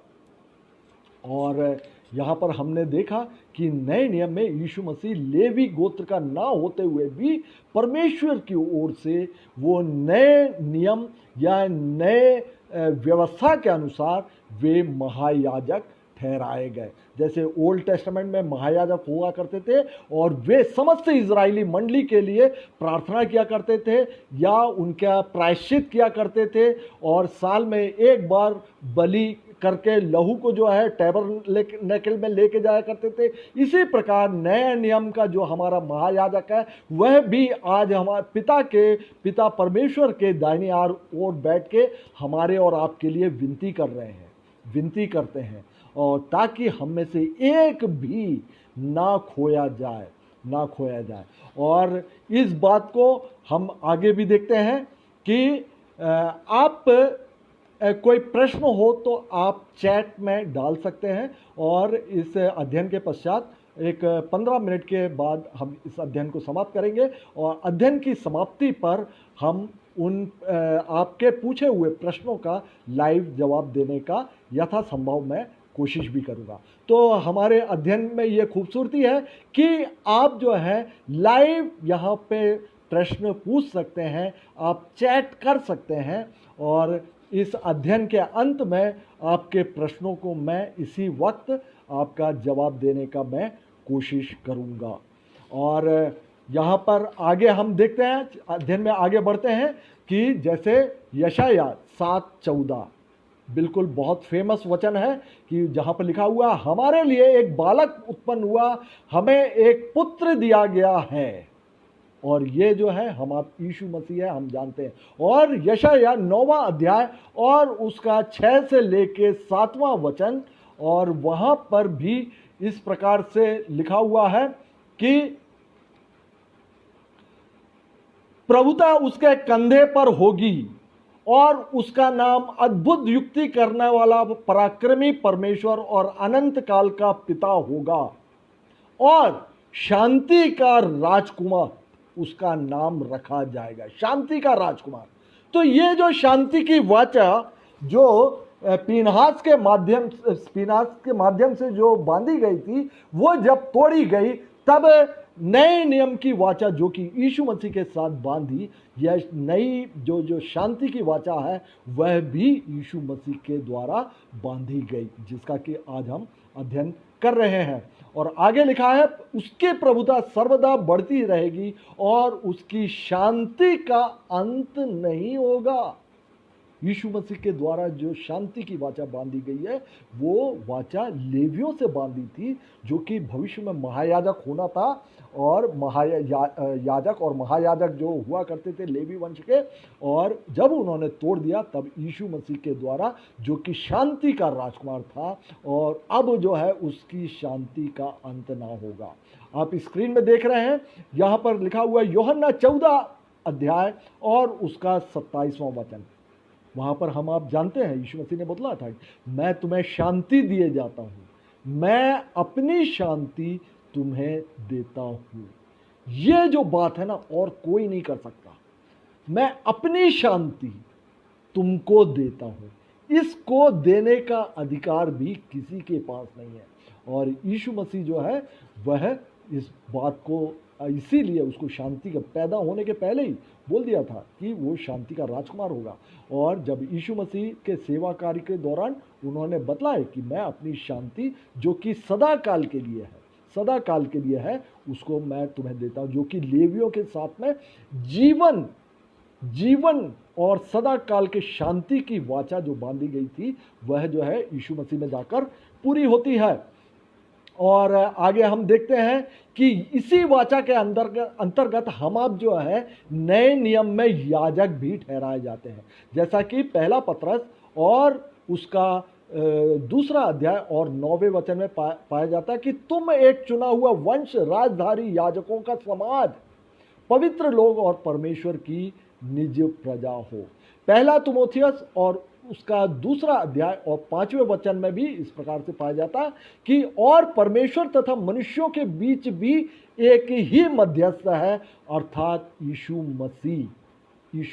और यहाँ पर हमने देखा कि नए नियम में यीशु मसीह लेवी गोत्र का ना होते हुए भी परमेश्वर की ओर से वो नए नियम या नए व्यवस्था के अनुसार वे महायाजक ठहराए गए। जैसे ओल्ड टेस्टामेंट में महायाजक हुआ करते थे और वे समस्त इजरायली मंडली के लिए प्रार्थना किया करते थे या उनका प्रायश्चित किया करते थे, और साल में एक बार बलि करके लहू को जो है टैबरनेकल में लेके जाया करते थे। इसी प्रकार नए नियम का जो हमारा महायाजक है वह भी आज हमारे पिता परमेश्वर के दाहिनी ओर बैठ के हमारे और आपके लिए विनती करते हैं, और ताकि हम में से एक भी ना खोया जाए। और इस बात को हम आगे भी देखते हैं कि आप कोई प्रश्न हो तो आप चैट में डाल सकते हैं, और इस अध्ययन के पश्चात एक 15 मिनट के बाद हम इस अध्ययन को समाप्त करेंगे, और अध्ययन की समाप्ति पर हम उन आपके पूछे हुए प्रश्नों का लाइव जवाब देने का यथासंभव मैं कोशिश भी करूँगा। तो हमारे अध्ययन में ये खूबसूरती है कि आप जो है लाइव यहाँ पे प्रश्न पूछ सकते हैं, आप चैट कर सकते हैं, और इस अध्ययन के अंत में आपके प्रश्नों को मैं इसी वक्त आपका जवाब देने का मैं कोशिश करूँगा। और यहाँ पर आगे हम देखते हैं, अध्ययन में आगे बढ़ते हैं कि जैसे यशायाह 7:14 बिल्कुल बहुत फेमस वचन है कि जहाँ पर लिखा हुआ हमारे लिए एक बालक उत्पन्न हुआ, हमें एक पुत्र दिया गया है, और ये जो है हम आप यीशु मसीह है, हम जानते हैं। और यशायाह 9वां अध्याय और उसका 6 से लेके 7वां वचन, और वहाँ पर भी इस प्रकार से लिखा हुआ है कि प्रभुता उसके कंधे पर होगी और उसका नाम अद्भुत युक्ति करने वाला, पराक्रमी परमेश्वर और अनंत काल का पिता होगा, और शांति का राजकुमार उसका नाम रखा जाएगा। शांति का राजकुमार। तो ये जो शांति की वाचा जो पीनहास के माध्यम से जो बांधी गई थी, वो जब तोड़ी गई तब नए नियम की वाचा जो कि यीशु मसीह के साथ बांधी, यह नई जो शांति की वाचा है वह भी यीशु मसीह के द्वारा बांधी गई, जिसका कि आज हम अध्ययन कर रहे हैं। और आगे लिखा है उसकी प्रभुता सर्वदा बढ़ती रहेगी और उसकी शांति का अंत नहीं होगा। यीशु मसीह के द्वारा जो शांति की वाचा बांधी गई है वो वाचा लेवियों से बांधी थी, जो कि भविष्य में महायाजक होना था, और याजक और महायाजक जो हुआ करते थे लेवी वंश के, और जब उन्होंने तोड़ दिया तब यीशु मसीह के द्वारा जो कि शांति का राजकुमार था, और अब जो है उसकी शांति का अंत ना होगा। आप स्क्रीन में देख रहे हैं, यहाँ पर लिखा हुआ है यूहन्ना 14 अध्याय और उसका 27वां वचन। वहाँ पर हम आप जानते हैं यीशु मसीह ने बतला था मैं तुम्हें शांति दिए जाता हूँ, मैं अपनी शांति तुम्हें देता हूँ। ये जो बात है ना, और कोई नहीं कर सकता। मैं अपनी शांति तुमको देता हूँ, इसको देने का अधिकार भी किसी के पास नहीं है। और यीशु मसीह जो है वह इस बात को इसीलिए उसको शांति का पैदा होने के पहले ही बोल दिया था कि वो शांति का राजकुमार होगा। और जब यीशु मसीह के सेवा कार्य के दौरान उन्होंने बतलाया कि मैं अपनी शांति जो कि सदा काल के लिए है, सदा काल के लिए है उसको मैं तुम्हें देता हूं, जो कि लेवियों के साथ में जीवन और सदा काल के शांति की वाचा जो बांधी गई थी वह जो है यीशु मसीह में जाकर पूरी होती है। और आगे हम देखते हैं कि इसी वाचा के अंतर्गत हम अब जो है नए नियम में याजक भी ठहराए जाते हैं, जैसा कि पहला पतरस और उसका दूसरा अध्याय और 9वें वचन में पाया जाता है कि तुम एक चुना हुआ वंश, राजधारी याजकों का समाज, पवित्र लोग और परमेश्वर की निज प्रजा हो। पहला तिमोथियस और उसका दूसरा अध्याय और 5वें वचन में भी इस प्रकार से पाया जाता है कि और परमेश्वर तथा मनुष्यों के बीच भी एक ही मध्यस्थ है, अर्थात यीशु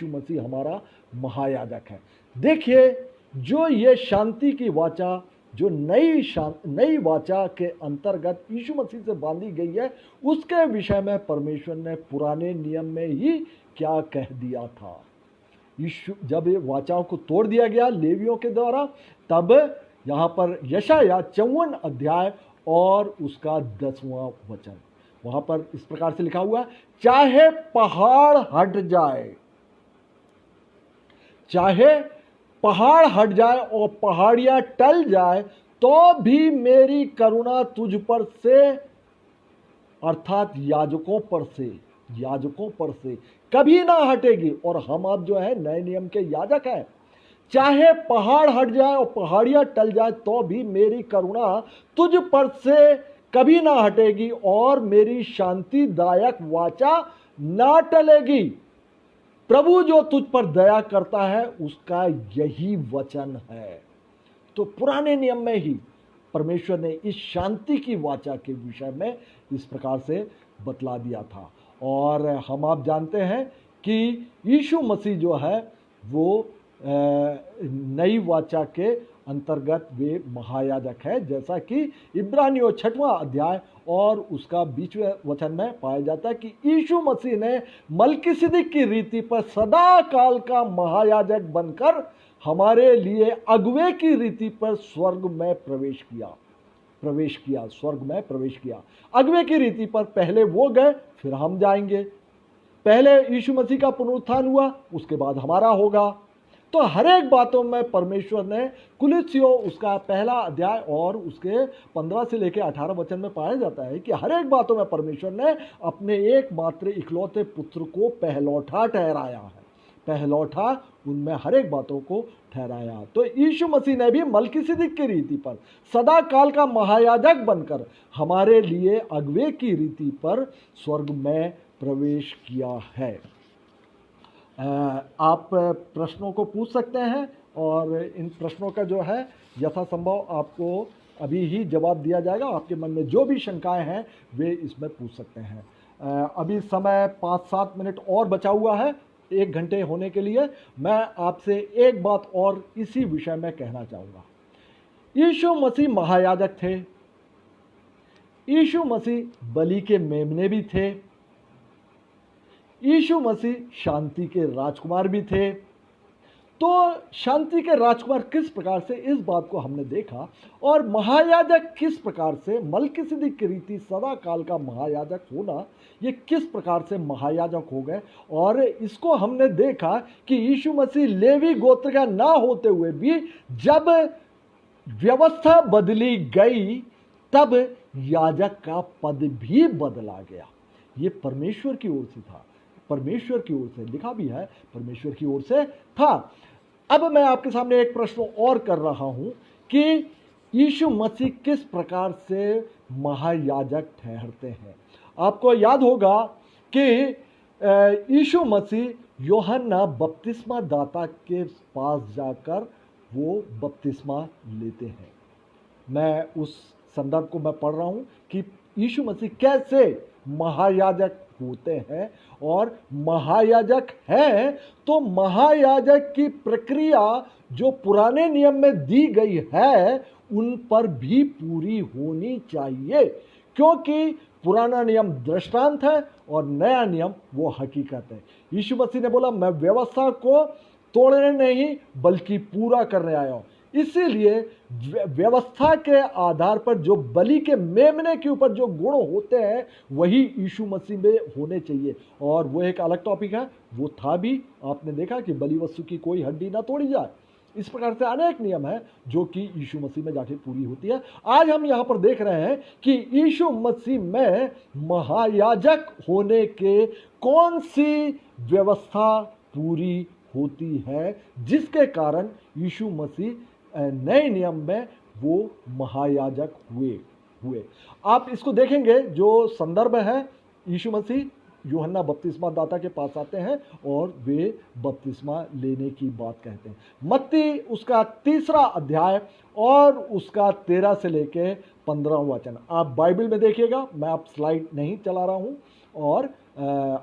मसीह हमारा महायाजक है। देखिए, जो ये शांति की वाचा जो नई वाचा के अंतर्गत यीशु मसीह से बांधी गई है, उसके विषय में परमेश्वर ने पुराने नियम में ही क्या कह दिया था। जब ये वाचाओं को तोड़ दिया गया लेवियों के द्वारा, तब यहाँ पर यशाया 54 अध्याय और उसका 10वां वचन, वहां पर इस प्रकार से लिखा हुआ है, चाहे पहाड़ हट जाए और पहाड़ियां टल जाए, तो भी मेरी करुणा तुझ पर से, अर्थात याजकों पर से कभी ना हटेगी। और हम अब जो है नए नियम के याजक हैं। चाहे पहाड़ हट जाए और पहाड़ियां टल जाए, तो भी मेरी करुणा तुझ पर से कभी ना हटेगी और मेरी शांतिदायक वाचा ना टलेगी। प्रभु जो तुझ पर दया करता है उसका यही वचन है। तो पुराने नियम में ही परमेश्वर ने इस शांति की वाचा के विषय में इस प्रकार से बतला दिया था। और हम आप जानते हैं कि यीशु मसीह जो है वो नई वाचा के अंतर्गत वे महायाजक है, जैसा कि इब्रानियों 6वां अध्याय और उसका 20वें वचन में पाया जाता है कि यीशु मसीह ने मलकीसिदक की रीति पर सदा काल का महायाजक बनकर हमारे लिए अगुवे की रीति पर स्वर्ग में प्रवेश किया। अगुवे की रीति पर पहले वो गए, फिर हम जाएंगे। पहले यीशु मसीह का पुनरुत्थान हुआ, उसके बाद हमारा होगा। तो हर एक बातों में परमेश्वर ने, कुलिस्सियों उसका पहला अध्याय और उसके 15 से लेकर 18 वचन में पाया जाता है कि हर एक बातों में परमेश्वर ने अपने एकमात्र इकलौते पुत्र को पहलौठा ठहराया है। पहलौठा उनमें हर एक बातों को ठहराया। तो यीशु मसीह ने भी मलकीसिदक की रीति पर सदा काल का महायाजक बनकर हमारे लिए अगुवे की रीति पर स्वर्ग में प्रवेश किया है। आप प्रश्नों को पूछ सकते हैं और इन प्रश्नों का जो है यथासंभव आपको अभी ही जवाब दिया जाएगा। आपके मन में जो भी शंकाएं हैं वे इसमें पूछ सकते हैं। अभी समय 5-7 मिनट और बचा हुआ है 1 घंटे होने के लिए। मैं आपसे एक बात और इसी विषय में कहना चाहूँगा। यीशु मसीह महायाजक थे, यीशु मसीह बलि के मेमने भी थे, यीशु मसीह शांति के राजकुमार भी थे। तो शांति के राजकुमार किस प्रकार से, इस बात को हमने देखा। और महायाजक किस प्रकार से, मलकीसिदक की रीति सदा काल का महायाजक होना, ये किस प्रकार से महायाजक हो गए। और इसको हमने देखा कि यीशु मसीह लेवी गोत्र का ना होते हुए भी जब व्यवस्था बदली गई तब याजक का पद भी बदला गया। ये परमेश्वर की ओर से था, परमेश्वर की ओर से, लिखा भी है परमेश्वर की ओर से था। अब मैं आपके सामने एक प्रश्न और कर रहा हूं कि यीशु मसीह किस प्रकार से महायाजक ठहरते हैं। आपको याद होगा कि यीशु मसीह यूहन्ना बपतिस्मा दाता के पास जाकर वो बपतिस्मा लेते हैं। मैं उस संदर्भ को मैं पढ़ रहा हूं कि यीशु मसीह कैसे महायाजक होते हैं। और महायाजक है तो महायाजक की प्रक्रिया जो पुराने नियम में दी गई है उन पर भी पूरी होनी चाहिए, क्योंकि पुराना नियम दृष्टांत है और नया नियम वो हकीकत है। यीशु मसीह ने बोला, मैं व्यवस्था को तोड़ने नहीं बल्कि पूरा करने आया हूं। इसीलिए व्यवस्था के आधार पर जो बलि के मेमने के ऊपर जो गुण होते हैं वही यीशु मसीह में होने चाहिए। और वो एक अलग टॉपिक है, वो था भी, आपने देखा कि बलि वस्तु की कोई हड्डी ना तोड़ी जाए। इस प्रकार से अनेक नियम है जो कि यीशु मसीह में जाके पूरी होती है। आज हम यहां पर देख रहे हैं कि यीशु मसीह में महायाजक होने के कौन सी व्यवस्था पूरी होती है, जिसके कारण यीशु मसीह नए नियम में वो महायाजक हुए। आप इसको देखेंगे, जो संदर्भ है, यीशु मसीह यूहन्ना बपतिस्मा दाता के पास आते हैं और वे बपतिस्मा लेने की बात कहते हैं। मत्ती उसका 3 अध्याय और उसका 13 से लेके 15 वचन आप बाइबल में देखिएगा। मैं आप स्लाइड नहीं चला रहा हूं और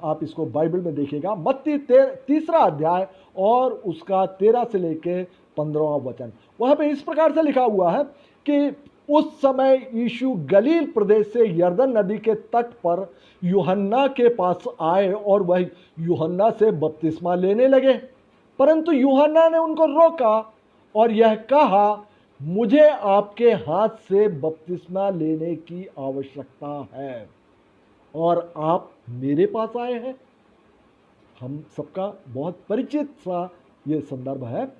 आप इसको बाइबल में देखिएगा। मत्ती 3 अध्याय और उसका 13 से लेके 15 वचन। वहां पे इस प्रकार से लिखा हुआ है कि उस समय यीशु गलील प्रदेश से यरदन नदी के तट पर यूहन्ना के पास आए और वह यूहन्ना से बपतिस्मा लेने लगे। परंतु यूहन्ना ने उनको रोका और यह कहा, मुझे आपके हाथ से बपतिस्मा लेने की आवश्यकता है और आप मेरे पास आए हैं। हम सबका बहुत परिचित सा ये संदर्भ है।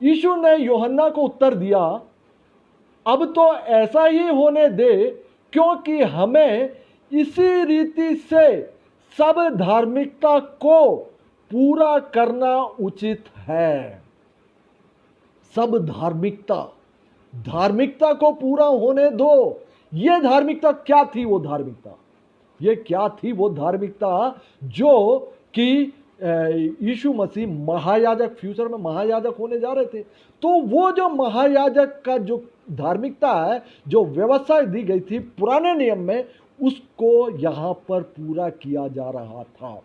यीशु ने यूहन्ना को उत्तर दिया, अब तो ऐसा ही होने दे, क्योंकि हमें इसी रीति से सब धार्मिकता को पूरा करना उचित है। सब धार्मिकता को पूरा होने दो। ये धार्मिकता क्या थी? वो धार्मिकता ये क्या थी? वो धार्मिकता जो कि यीशु मसीह महायाजक, फ्यूचर में महायाजक होने जा रहे थे। तो वो जो महायाजक का जो धार्मिकता है, जो व्यवस्था दी गई थी पुराने नियम में, उसको यहां पर पूरा किया जा रहा था।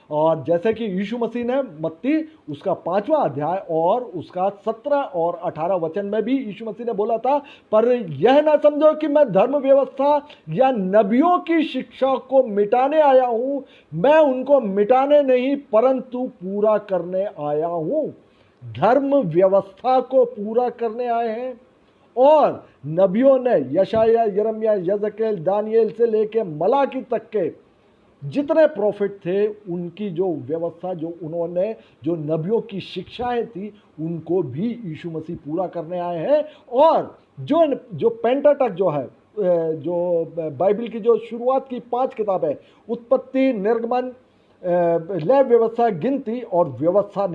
और जैसे कि यीशु मसीह ने मत्ती उसका 5वां अध्याय और उसका 17 और 18 वचन में भी यीशु मसीह ने बोला था, पर यह ना समझो कि मैं धर्म व्यवस्था या नबियों की शिक्षा को मिटाने आया हूं। मैं उनको मिटाने नहीं परंतु पूरा करने आया हूं। धर्म व्यवस्था को पूरा करने आए हैं। और नबियों ने यशाया, यिर्मयाह, यहेजकेल, दानियेल से लेके मलाकी तक के जितने प्रॉफिट थे, उनकी जो व्यवस्था, जो उन्होंने जो नबियों की शिक्षाएं थी, उनको भी यीशु मसीह पूरा करने आए हैं। और जो पेंटाटक जो है, जो बाइबल की जो शुरुआत की 5 किताब है, उत्पत्ति, निर्गमन, लय व्यवस्था, गिनती और व्यवस्था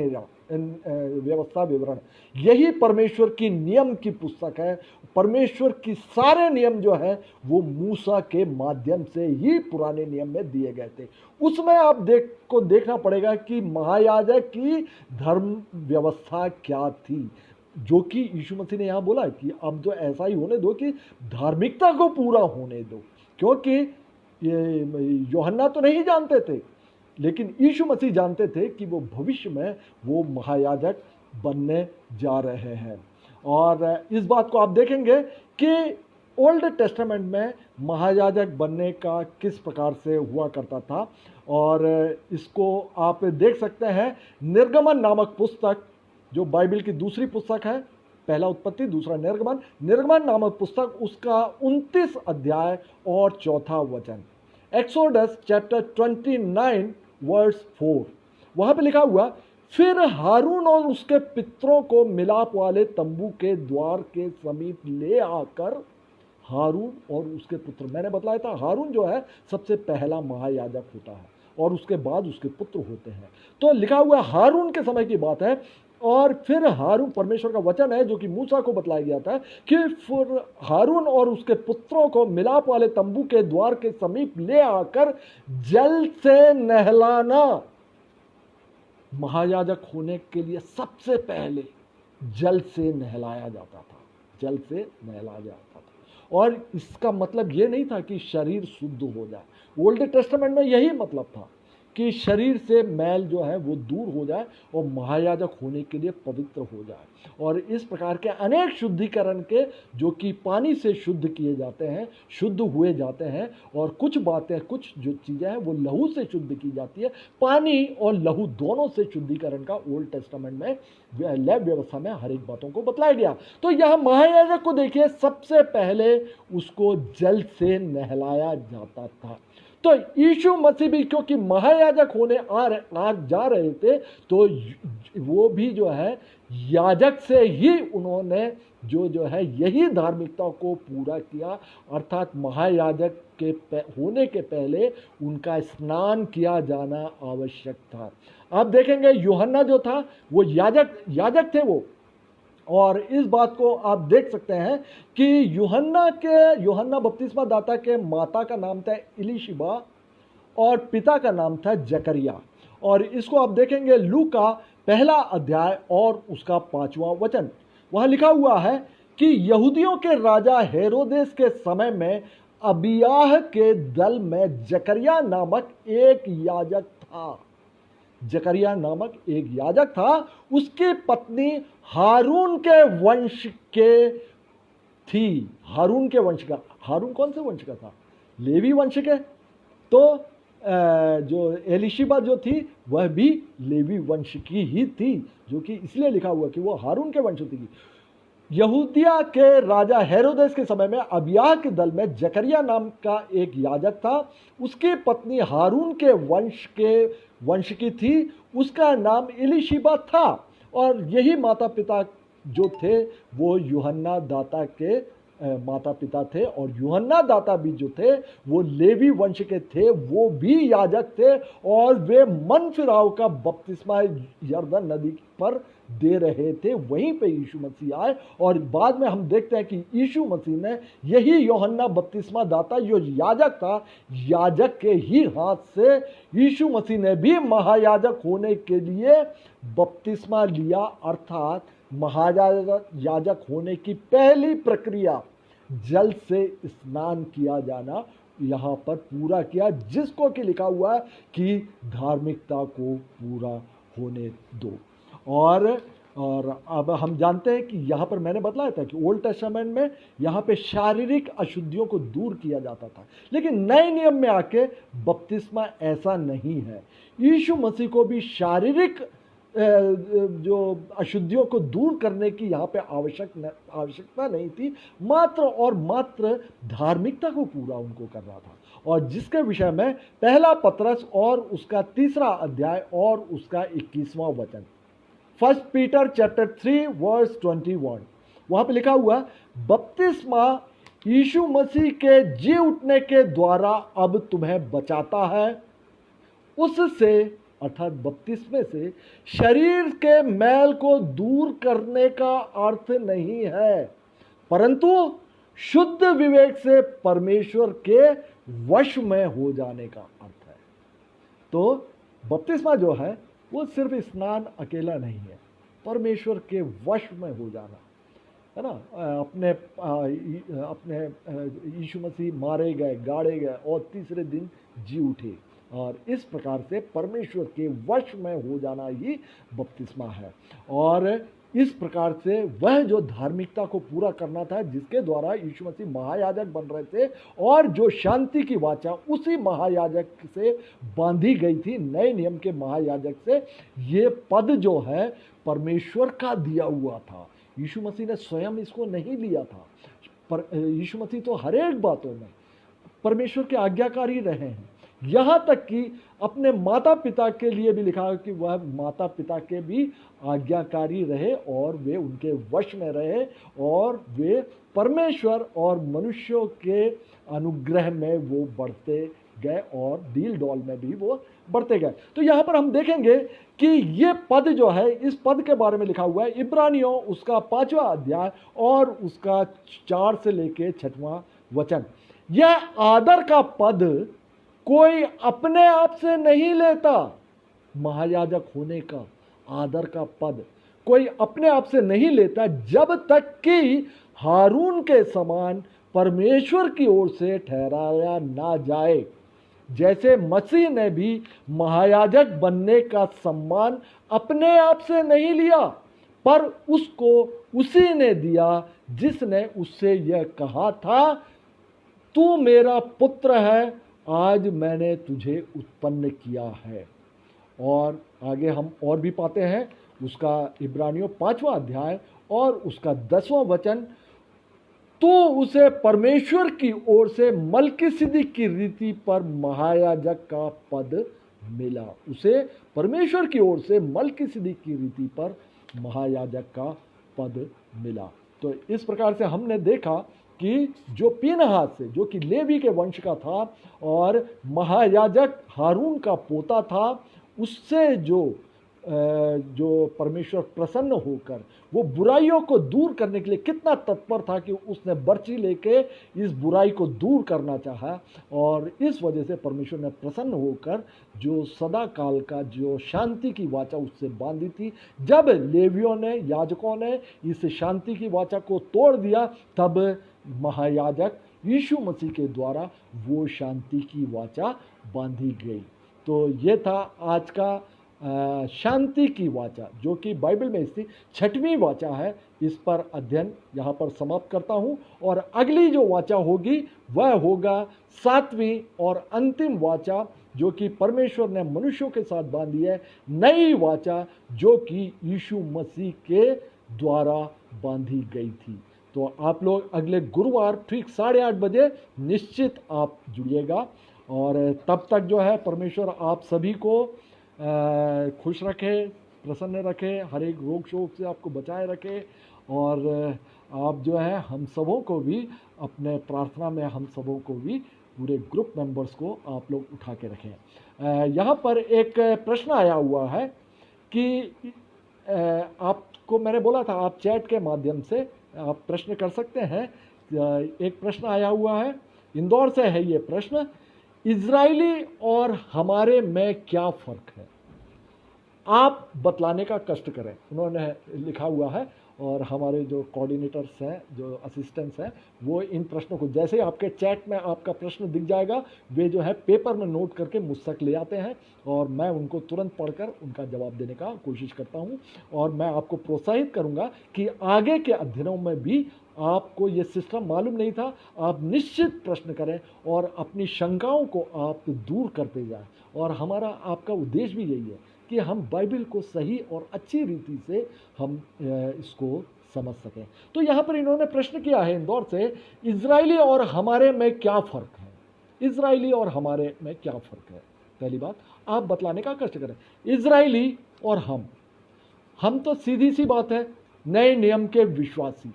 विवरण, यही परमेश्वर की नियम की पुस्तक है। परमेश्वर की सारे नियम जो है वो मूसा के माध्यम से ही पुराने नियम में दिए गए थे। उसमें आप देखना पड़ेगा कि महायाजक की धर्म व्यवस्था क्या थी, जो कि यीशु मसीह ने यहां बोला कि अब जो ऐसा ही होने दो कि धार्मिकता को पूरा होने दो। क्योंकि ये यूहन्ना तो नहीं जानते थे, लेकिन यीशु मसीह जानते थे कि वो भविष्य में वो महायाजक बनने जा रहे हैं। और इस बात को आप देखेंगे कि ओल्ड टेस्टामेंट में महायाजक बनने का किस प्रकार से हुआ करता था। और इसको आप देख सकते हैं निर्गमन नामक पुस्तक, जो बाइबल की दूसरी पुस्तक है, पहला उत्पत्ति, दूसरा निर्गमन नामक पुस्तक, उसका 29 अध्याय और 4 वचन, एक्सोडस चैप्टर 29 वर्स 4। वहां पे लिखा हुआ, फिर हारून और उसके पितरों को मिलाप वाले तंबू के द्वार के समीप ले आकर, हारून और उसके पुत्र, मैंने बताया था हारून जो है सबसे पहला महायाजक होता है और उसके बाद उसके पुत्र होते हैं। तो लिखा हुआ हारून के समय की बात है। और फिर हारून, परमेश्वर का वचन है जो कि मूसा को बतलाया गया था कि फिर हारून और उसके पुत्रों को मिलाप वाले तंबू के द्वार के समीप ले आकर जल से नहलाना। महायाजक होने के लिए सबसे पहले जल से नहलाया जाता था, जल से नहलाया जाता था। और इसका मतलब यह नहीं था कि शरीर शुद्ध हो जाए। ओल्ड टेस्टामेंट में यही मतलब था कि शरीर से मैल जो है वो दूर हो जाए और महायाजक होने के लिए पवित्र हो जाए। और इस प्रकार के अनेक शुद्धिकरण के जो कि पानी से शुद्ध किए जाते हैं, शुद्ध हुए जाते हैं, और कुछ बातें, कुछ जो चीज़ें हैं वो लहू से शुद्ध की जाती है। पानी और लहू दोनों से शुद्धिकरण का ओल्ड टेस्टामेंट में लेव व्यवस्था में हर एक बातों को बतलाया गया। तो यहाँ महायाजक को देखिए, सबसे पहले उसको जल से नहलाया जाता था। तो यीशु मसीह भी क्योंकि महायाजक होने आ जा रहे थे, तो वो भी जो है याजक से ही उन्होंने जो है यही धार्मिकता को पूरा किया, अर्थात महायाजक के होने के पहले उनका स्नान किया जाना आवश्यक था। आप देखेंगे यूहन्ना जो था वो याजक थे वो, और इस बात को आप देख सकते हैं कि यूहन्ना बपतिस्मा दाता के माता का नाम था इलीशिबा और पिता का नाम था जकरिया। और इसको आप देखेंगे लूका पहला अध्याय और उसका 5वां वचन। वहां लिखा हुआ है कि यहूदियों के राजा हेरोदेस के समय में अबियाह के दल में जकरिया नामक एक याजक था। जकरिया नामक एक याजक था, उसकी पत्नी हारून के वंश के थी। हारून के वंश का, हारून कौन से वंश का था? लेवी वंश के। तो जो एलिशिबा जो थी वह भी लेवी वंश की ही थी, जो कि इसलिए लिखा हुआ कि वो हारून के वंश थी। यहूदिया के राजा हेरोदेस के समय में अबियाह के दल में जकरिया नाम का एक याजक था, उसकी पत्नी हारून के वंश की थी, उसका नाम इलीशिबा था। और यही माता पिता जो थे वो यूहन्ना दाता के माता पिता थे, और यूहन्ना दाता भी जो थे वो लेवी वंश के थे, वो भी याजक थे, और वे मन फिराव का बपतिस्मा यरदन नदी पर दे रहे थे। वहीं पे यीशु मसीह आए, और बाद में हम देखते हैं कि यीशु मसीह ने यही यूहन्ना बपतिस्मा दाता जो याजक था, याजक के ही हाथ से यीशु मसीह ने भी महायाजक होने के लिए बपतिस्मा लिया, अर्थात महायाजक होने की पहली प्रक्रिया जल से स्नान किया जाना यहाँ पर पूरा किया, जिसको कि लिखा हुआ है कि धार्मिकता को पूरा होने दो। और अब हम जानते हैं कि यहाँ पर मैंने बतलाया था कि ओल्ड टेस्टामेंट में यहाँ पे शारीरिक अशुद्धियों को दूर किया जाता था, लेकिन नए नियम में आके बपतिस्मा ऐसा नहीं है। यीशु मसीह को भी शारीरिक जो अशुद्धियों को दूर करने की यहाँ पे आवश्यकता नहीं थी, मात्र और मात्र धार्मिकता को पूरा उनको करना था, और जिसके विषय में पहला पतरस और उसका 3रा अध्याय और उसका 21वां वचन, 1 पीटर चैप्टर 3 वर्स 21, वहां पे लिखा हुआ, बपतिस्मा यीशु मसीह के जी उठने के द्वारा अब तुम्हें बचाता है, उससे अर्थात बपतिस्मे से शरीर के मैल को दूर करने का अर्थ नहीं है, परंतु शुद्ध विवेक से परमेश्वर के वश में हो जाने का अर्थ है। तो बपतिस्मा जो है वो सिर्फ स्नान अकेला नहीं है, परमेश्वर के वश में हो जाना है ना। अपने यीशु मसीह मारे गए, गाड़े गए और तीसरे दिन जी उठे, और इस प्रकार से परमेश्वर के वश में हो जाना ही बपतिस्मा है। और इस प्रकार से वह जो धार्मिकता को पूरा करना था, जिसके द्वारा यीशु मसीह महायाजक बन रहे थे, और जो शांति की वाचा उसी महायाजक से बांधी गई थी, नए नियम के महायाजक से, ये पद जो है परमेश्वर का दिया हुआ था। यीशु मसीह ने स्वयं इसको नहीं लिया था, पर यीशु मसीह तो हर एक बातों में परमेश्वर के आज्ञाकारी रहे हैं, यहाँ तक कि अपने माता पिता के लिए भी लिखा है कि वह माता पिता के भी आज्ञाकारी रहे, और वे उनके वश में रहे, और वे परमेश्वर और मनुष्यों के अनुग्रह में वो बढ़ते गए, और डील डॉल में भी वो बढ़ते गए। तो यहाँ पर हम देखेंगे कि ये पद जो है, इस पद के बारे में लिखा हुआ है इब्रानियों उसका 5वां अध्याय और उसका 4 से लेके 6वां वचन। यह आदर का पद कोई अपने आप से नहीं लेता। महायाजक होने का आदर का पद कोई अपने आप से नहीं लेता, जब तक कि हारून के समान परमेश्वर की ओर से ठहराया ना जाए। जैसे मसीह ने भी महायाजक बनने का सम्मान अपने आप से नहीं लिया, पर उसको उसी ने दिया जिसने उससे यह कहा था, तू मेरा पुत्र है, आज मैंने तुझे उत्पन्न किया है। और आगे हम और भी पाते हैं, उसका इब्रानियों 5वां अध्याय और उसका 10वां वचन, तो उसे परमेश्वर की ओर से मलकीसिदक की रीति पर महायाजक का पद मिला। उसे परमेश्वर की ओर से मलकीसिदक की रीति पर महायाजक का पद मिला। तो इस प्रकार से हमने देखा कि जो पीनहास से, जो कि लेवी के वंश का था और महायाजक हारून का पोता था, उससे जो परमेश्वर प्रसन्न होकर वो बुराइयों को दूर करने के लिए कितना तत्पर था कि उसने बर्छी लेके इस बुराई को दूर करना चाहा। और इस वजह से परमेश्वर ने प्रसन्न होकर जो सदा काल का जो शांति की वाचा उससे बांधी थी, जब लेवियों ने, याजकों ने इस शांति की वाचा को तोड़ दिया, तब महायाजक यीशु मसीह के द्वारा वो शांति की वाचा बांधी गई। तो ये था आज का शांति की वाचा, जो कि बाइबल में इसकी 6वीं वाचा है। इस पर अध्ययन यहाँ पर समाप्त करता हूँ, और अगली जो वाचा होगी वह होगा 7वीं और अंतिम वाचा, जो कि परमेश्वर ने मनुष्यों के साथ बांधी है, नई वाचा जो कि यीशु मसीह के द्वारा बांधी गई थी। तो आप लोग अगले गुरुवार ठीक 8:30 बजे निश्चित आप जुड़िएगा, और तब तक जो है परमेश्वर आप सभी को खुश रखे, प्रसन्न रखे, हर एक रोग शोक से आपको बचाए रखे, और आप जो है हम सबों को भी अपने प्रार्थना में, हम सबों को भी, पूरे ग्रुप मेंबर्स को आप लोग उठा के रखें। यहाँ पर एक प्रश्न आया हुआ है कि आपको मैंने बोला था आप चैट के माध्यम से आप प्रश्न कर सकते हैं। एक प्रश्न आया हुआ है, इंदौर से है ये प्रश्न, इजरायली और हमारे में क्या फर्क है, आप बतलाने का कष्ट करें, उन्होंने लिखा हुआ है। और हमारे जो कोऑर्डिनेटर्स हैं, जो असिस्टेंट्स हैं, वो इन प्रश्नों को जैसे ही आपके चैट में आपका प्रश्न दिख जाएगा, वे जो है पेपर में नोट करके मुझ तक ले आते हैं, और मैं उनको तुरंत पढ़कर उनका जवाब देने का कोशिश करता हूं। और मैं आपको प्रोत्साहित करूंगा कि आगे के अध्ययनों में भी आपको ये सिस्टम मालूम नहीं था, आप निश्चित प्रश्न करें और अपनी शंकाओं को आप दूर करते जाएं। और हमारा आपका उद्देश्य भी यही है कि हम बाइबल को सही और अच्छी रीति से हम इसको समझ सकें। तो यहाँ पर इन्होंने प्रश्न किया है इंदौर से, इजरायली और हमारे में क्या फ़र्क है, इजरायली और हमारे में क्या फ़र्क है। पहली बात आप बतलाने का कष्ट करें। इजरायली और हम तो सीधी सी बात है, नए नियम के विश्वासी,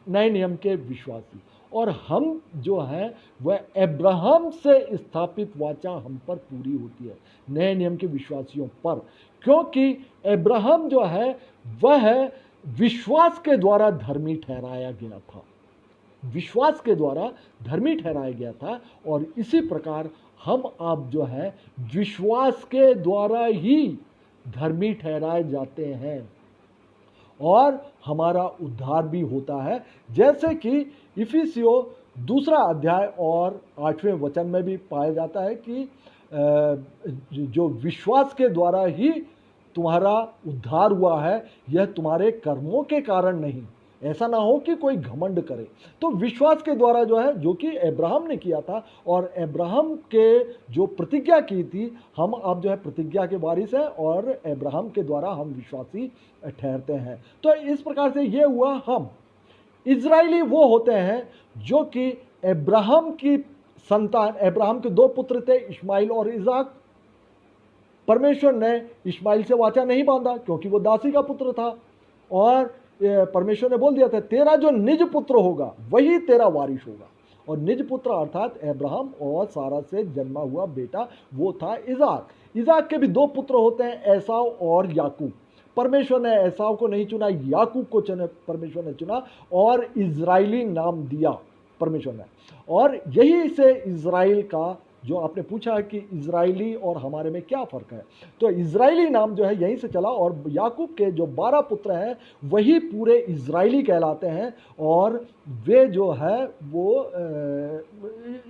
नए नियम के विश्वासी, और हम जो है वह अब्राहम से स्थापित वाचा हम पर पूरी होती है, नए नियम के विश्वासियों पर, क्योंकि अब्राहम जो है वह विश्वास के द्वारा धर्मी ठहराया गया था, विश्वास के द्वारा धर्मी ठहराया गया था। और इसी प्रकार हम आप जो है विश्वास के द्वारा ही धर्मी ठहराए जाते हैं, और हमारा उद्धार भी होता है, जैसे कि इफिसियों 2 अध्याय और 8वें वचन में भी पाया जाता है कि जो विश्वास के द्वारा ही तुम्हारा उद्धार हुआ है, यह तुम्हारे कर्मों के कारण नहीं, ऐसा ना हो कि कोई घमंड करे। तो विश्वास के द्वारा जो है, जो कि अब्राहम ने किया था, और अब्राहम के जो प्रतिज्ञा की थी, हम आप जो है प्रतिज्ञा के वारिस हैं, और अब्राहम के द्वारा हम विश्वासी ठहरते हैं। तो इस प्रकार से ये हुआ। हम इजरायली वो होते हैं जो कि अब्राहम की संतान, अब्राहम के 2 पुत्र थे, इश्माइल और इसाक। परमेश्वर ने इश्माइल से वाचा नहीं बांधा क्योंकि वो दासी का पुत्र था, और परमेश्वर ने बोल दिया था तेरा जो निज पुत्र होगा वही तेरा वारिस होगा। और निज पुत्र अर्थात अब्राहम और सारा से जन्मा हुआ बेटा वो था इसाक। इसाक के भी 2 पुत्र होते हैं, एसाव और याकूब। परमेश्वर ने एसाव को नहीं चुना, याकूब को परमेश्वर ने चुना और इजरायली नाम दिया परमेश्वर ने, और यही से इजराइल का जो आपने पूछा कि इजरायली और हमारे में क्या फ़र्क है, तो इजरायली नाम जो है यहीं से चला, और याकूब के जो 12 पुत्र हैं वही पूरे इजरायली कहलाते हैं, और वे जो है वो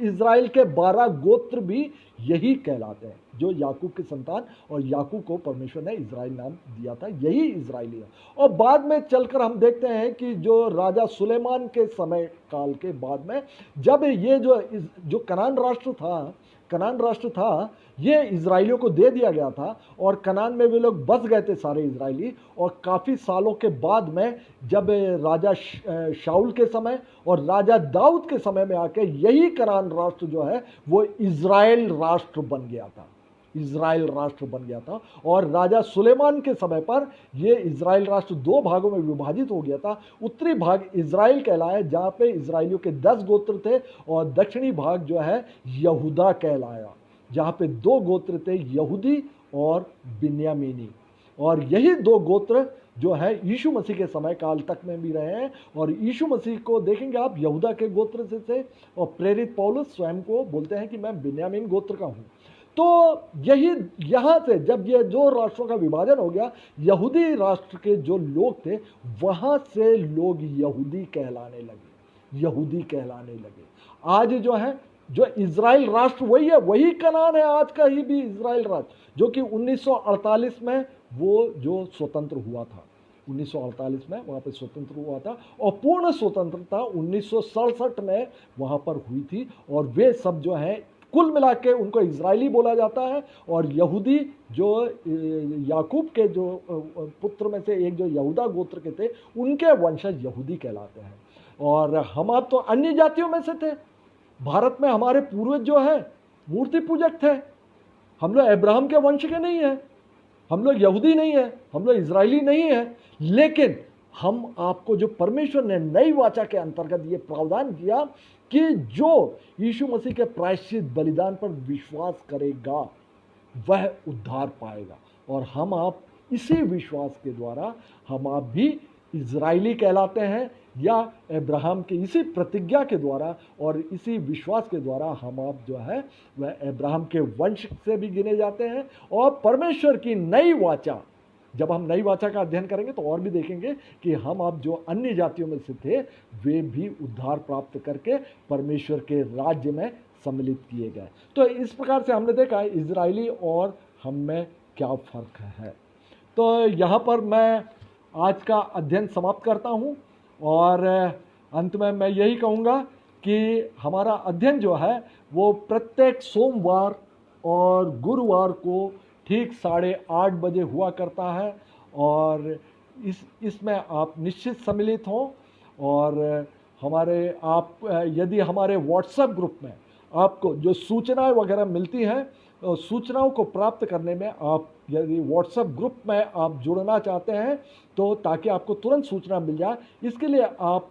इजराइल के 12 गोत्र भी यही कहलाते हैं, जो याकूब के संतान, और याकूब को परमेश्वर ने इजराइल नाम दिया था, यही इजराइली है। और बाद में चलकर हम देखते हैं कि जो राजा सुलेमान के समय काल के बाद में, जब ये जो कनान राष्ट्र था ये इजराइलियों को दे दिया गया था, और कनान में वे लोग बस गए थे सारे इजराइली, और काफ़ी सालों के बाद में जब राजा शाऊल के समय और राजा दाऊद के समय में आके यही कनान राष्ट्र जो है वो इजराइल राष्ट्र बन गया था, इजराइल राष्ट्र बन गया था। और राजा सुलेमान के समय पर यह इजराइल राष्ट्र 2 भागों में विभाजित हो गया था। उत्तरी भाग इजराइल कहलाया, जहां पे इजराइलियों के 10 गोत्र थे, और दक्षिणी भाग जो है यहूदा कहलाया, जहां पे 2 गोत्र थे, यहूदी और बिन्यामीनी। और यही 2 गोत्र जो है यीशु मसीह के समय काल तक में भी रहे हैं, और यीशु मसीह को देखेंगे आप यहूदा के गोत्र से थे, और प्रेरित पौलुस स्वयं को बोलते हैं कि मैं बिन्यामीन गोत्र का हूं। तो यही यहाँ से जब ये 2 राष्ट्रों का विभाजन हो गया, यहूदी राष्ट्र के जो लोग थे वहाँ से लोग यहूदी कहलाने लगे। आज जो है जो इजराइल राष्ट्र वही है, वही कनान है आज का ही भी इजराइल राष्ट्र, जो कि 1948 में वो जो स्वतंत्र हुआ था, 1948 में वहाँ पे स्वतंत्र हुआ था, और पूर्ण स्वतंत्रता 1967 में वहाँ पर हुई थी। और वे सब जो हैं कुल मिला के उनको इजरायली बोला जाता है, और यहूदी जो याकूब के जो पुत्र में से एक जो यहूदा गोत्र के थे उनके वंशज यहूदी कहलाते हैं। और हम आप तो अन्य जातियों में से थे। भारत में हमारे पूर्वज जो है मूर्ति पूजक थे, हम लोग अब्राहम के वंश के नहीं है, हम लोग यहूदी नहीं है, हम लोग इजरायली नहीं है, लेकिन हम आपको जो परमेश्वर ने नई वाचा के अंतर्गत ये प्रावधान किया कि जो यीशु मसीह के प्रायश्चित बलिदान पर विश्वास करेगा वह उद्धार पाएगा। और हम आप इसी विश्वास के द्वारा हम आप भी इजरायली कहलाते हैं, या अब्राहम के इसी प्रतिज्ञा के द्वारा और इसी विश्वास के द्वारा हम आप जो है वह अब्राहम के वंश से भी गिने जाते हैं। और परमेश्वर की नई वाचा, जब हम नई वाचा का अध्ययन करेंगे तो और भी देखेंगे कि हम आप जो अन्य जातियों में से थे वे भी उद्धार प्राप्त करके परमेश्वर के राज्य में सम्मिलित किए गए। तो इस प्रकार से हमने देखा इजरायली और हम में क्या फ़र्क है। तो यहाँ पर मैं आज का अध्ययन समाप्त करता हूँ, और अंत में मैं यही कहूँगा कि हमारा अध्ययन जो है वो प्रत्येक सोमवार और गुरुवार को ठीक 8:30 बजे हुआ करता है, और इसमें आप निश्चित सम्मिलित हों। और यदि हमारे व्हाट्सएप ग्रुप में आपको जो सूचनाएं वगैरह मिलती हैं, सूचनाओं को प्राप्त करने में आप यदि व्हाट्सएप ग्रुप में आप जुड़ना चाहते हैं तो ताकि आपको तुरंत सूचना मिल जाए, इसके लिए आप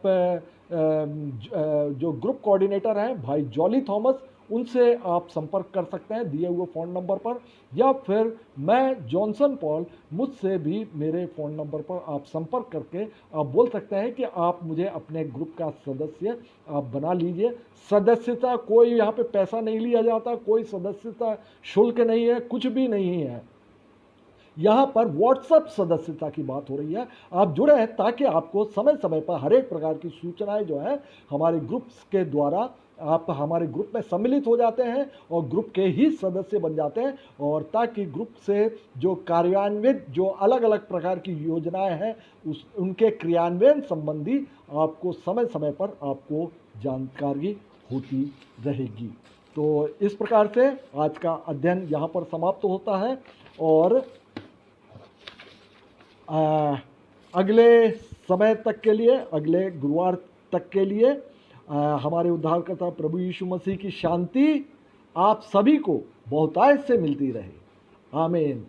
जो ग्रुप कोऑर्डिनेटर हैं भाई जॉली थॉमस, उनसे आप संपर्क कर सकते हैं दिए हुए फ़ोन नंबर पर, या फिर मैं जॉनसन पॉल, मुझसे भी मेरे फ़ोन नंबर पर आप संपर्क करके आप बोल सकते हैं कि आप मुझे अपने ग्रुप का सदस्य आप बना लीजिए। सदस्यता कोई यहाँ पे पैसा नहीं लिया जाता, कोई सदस्यता शुल्क नहीं है, कुछ भी नहीं है। यहाँ पर व्हाट्सएप सदस्यता की बात हो रही है। आप जुड़े हैं ताकि आपको समय समय पर हर एक प्रकार की सूचनाएं जो है हमारे ग्रुप्स के द्वारा आप हमारे ग्रुप में सम्मिलित हो जाते हैं और ग्रुप के ही सदस्य बन जाते हैं, और ताकि ग्रुप से जो कार्यान्वित जो अलग अलग प्रकार की योजनाएं हैं उनके क्रियान्वयन संबंधी आपको समय समय पर आपको जानकारी होती रहेगी। तो इस प्रकार से आज का अध्ययन यहाँ पर समाप्त होता है, और अगले समय तक के लिए, अगले गुरुवार तक के लिए हमारे उद्धारकर्ता प्रभु यीशु मसीह की शांति आप सभी को बहुतायत से मिलती रहे। आमीन।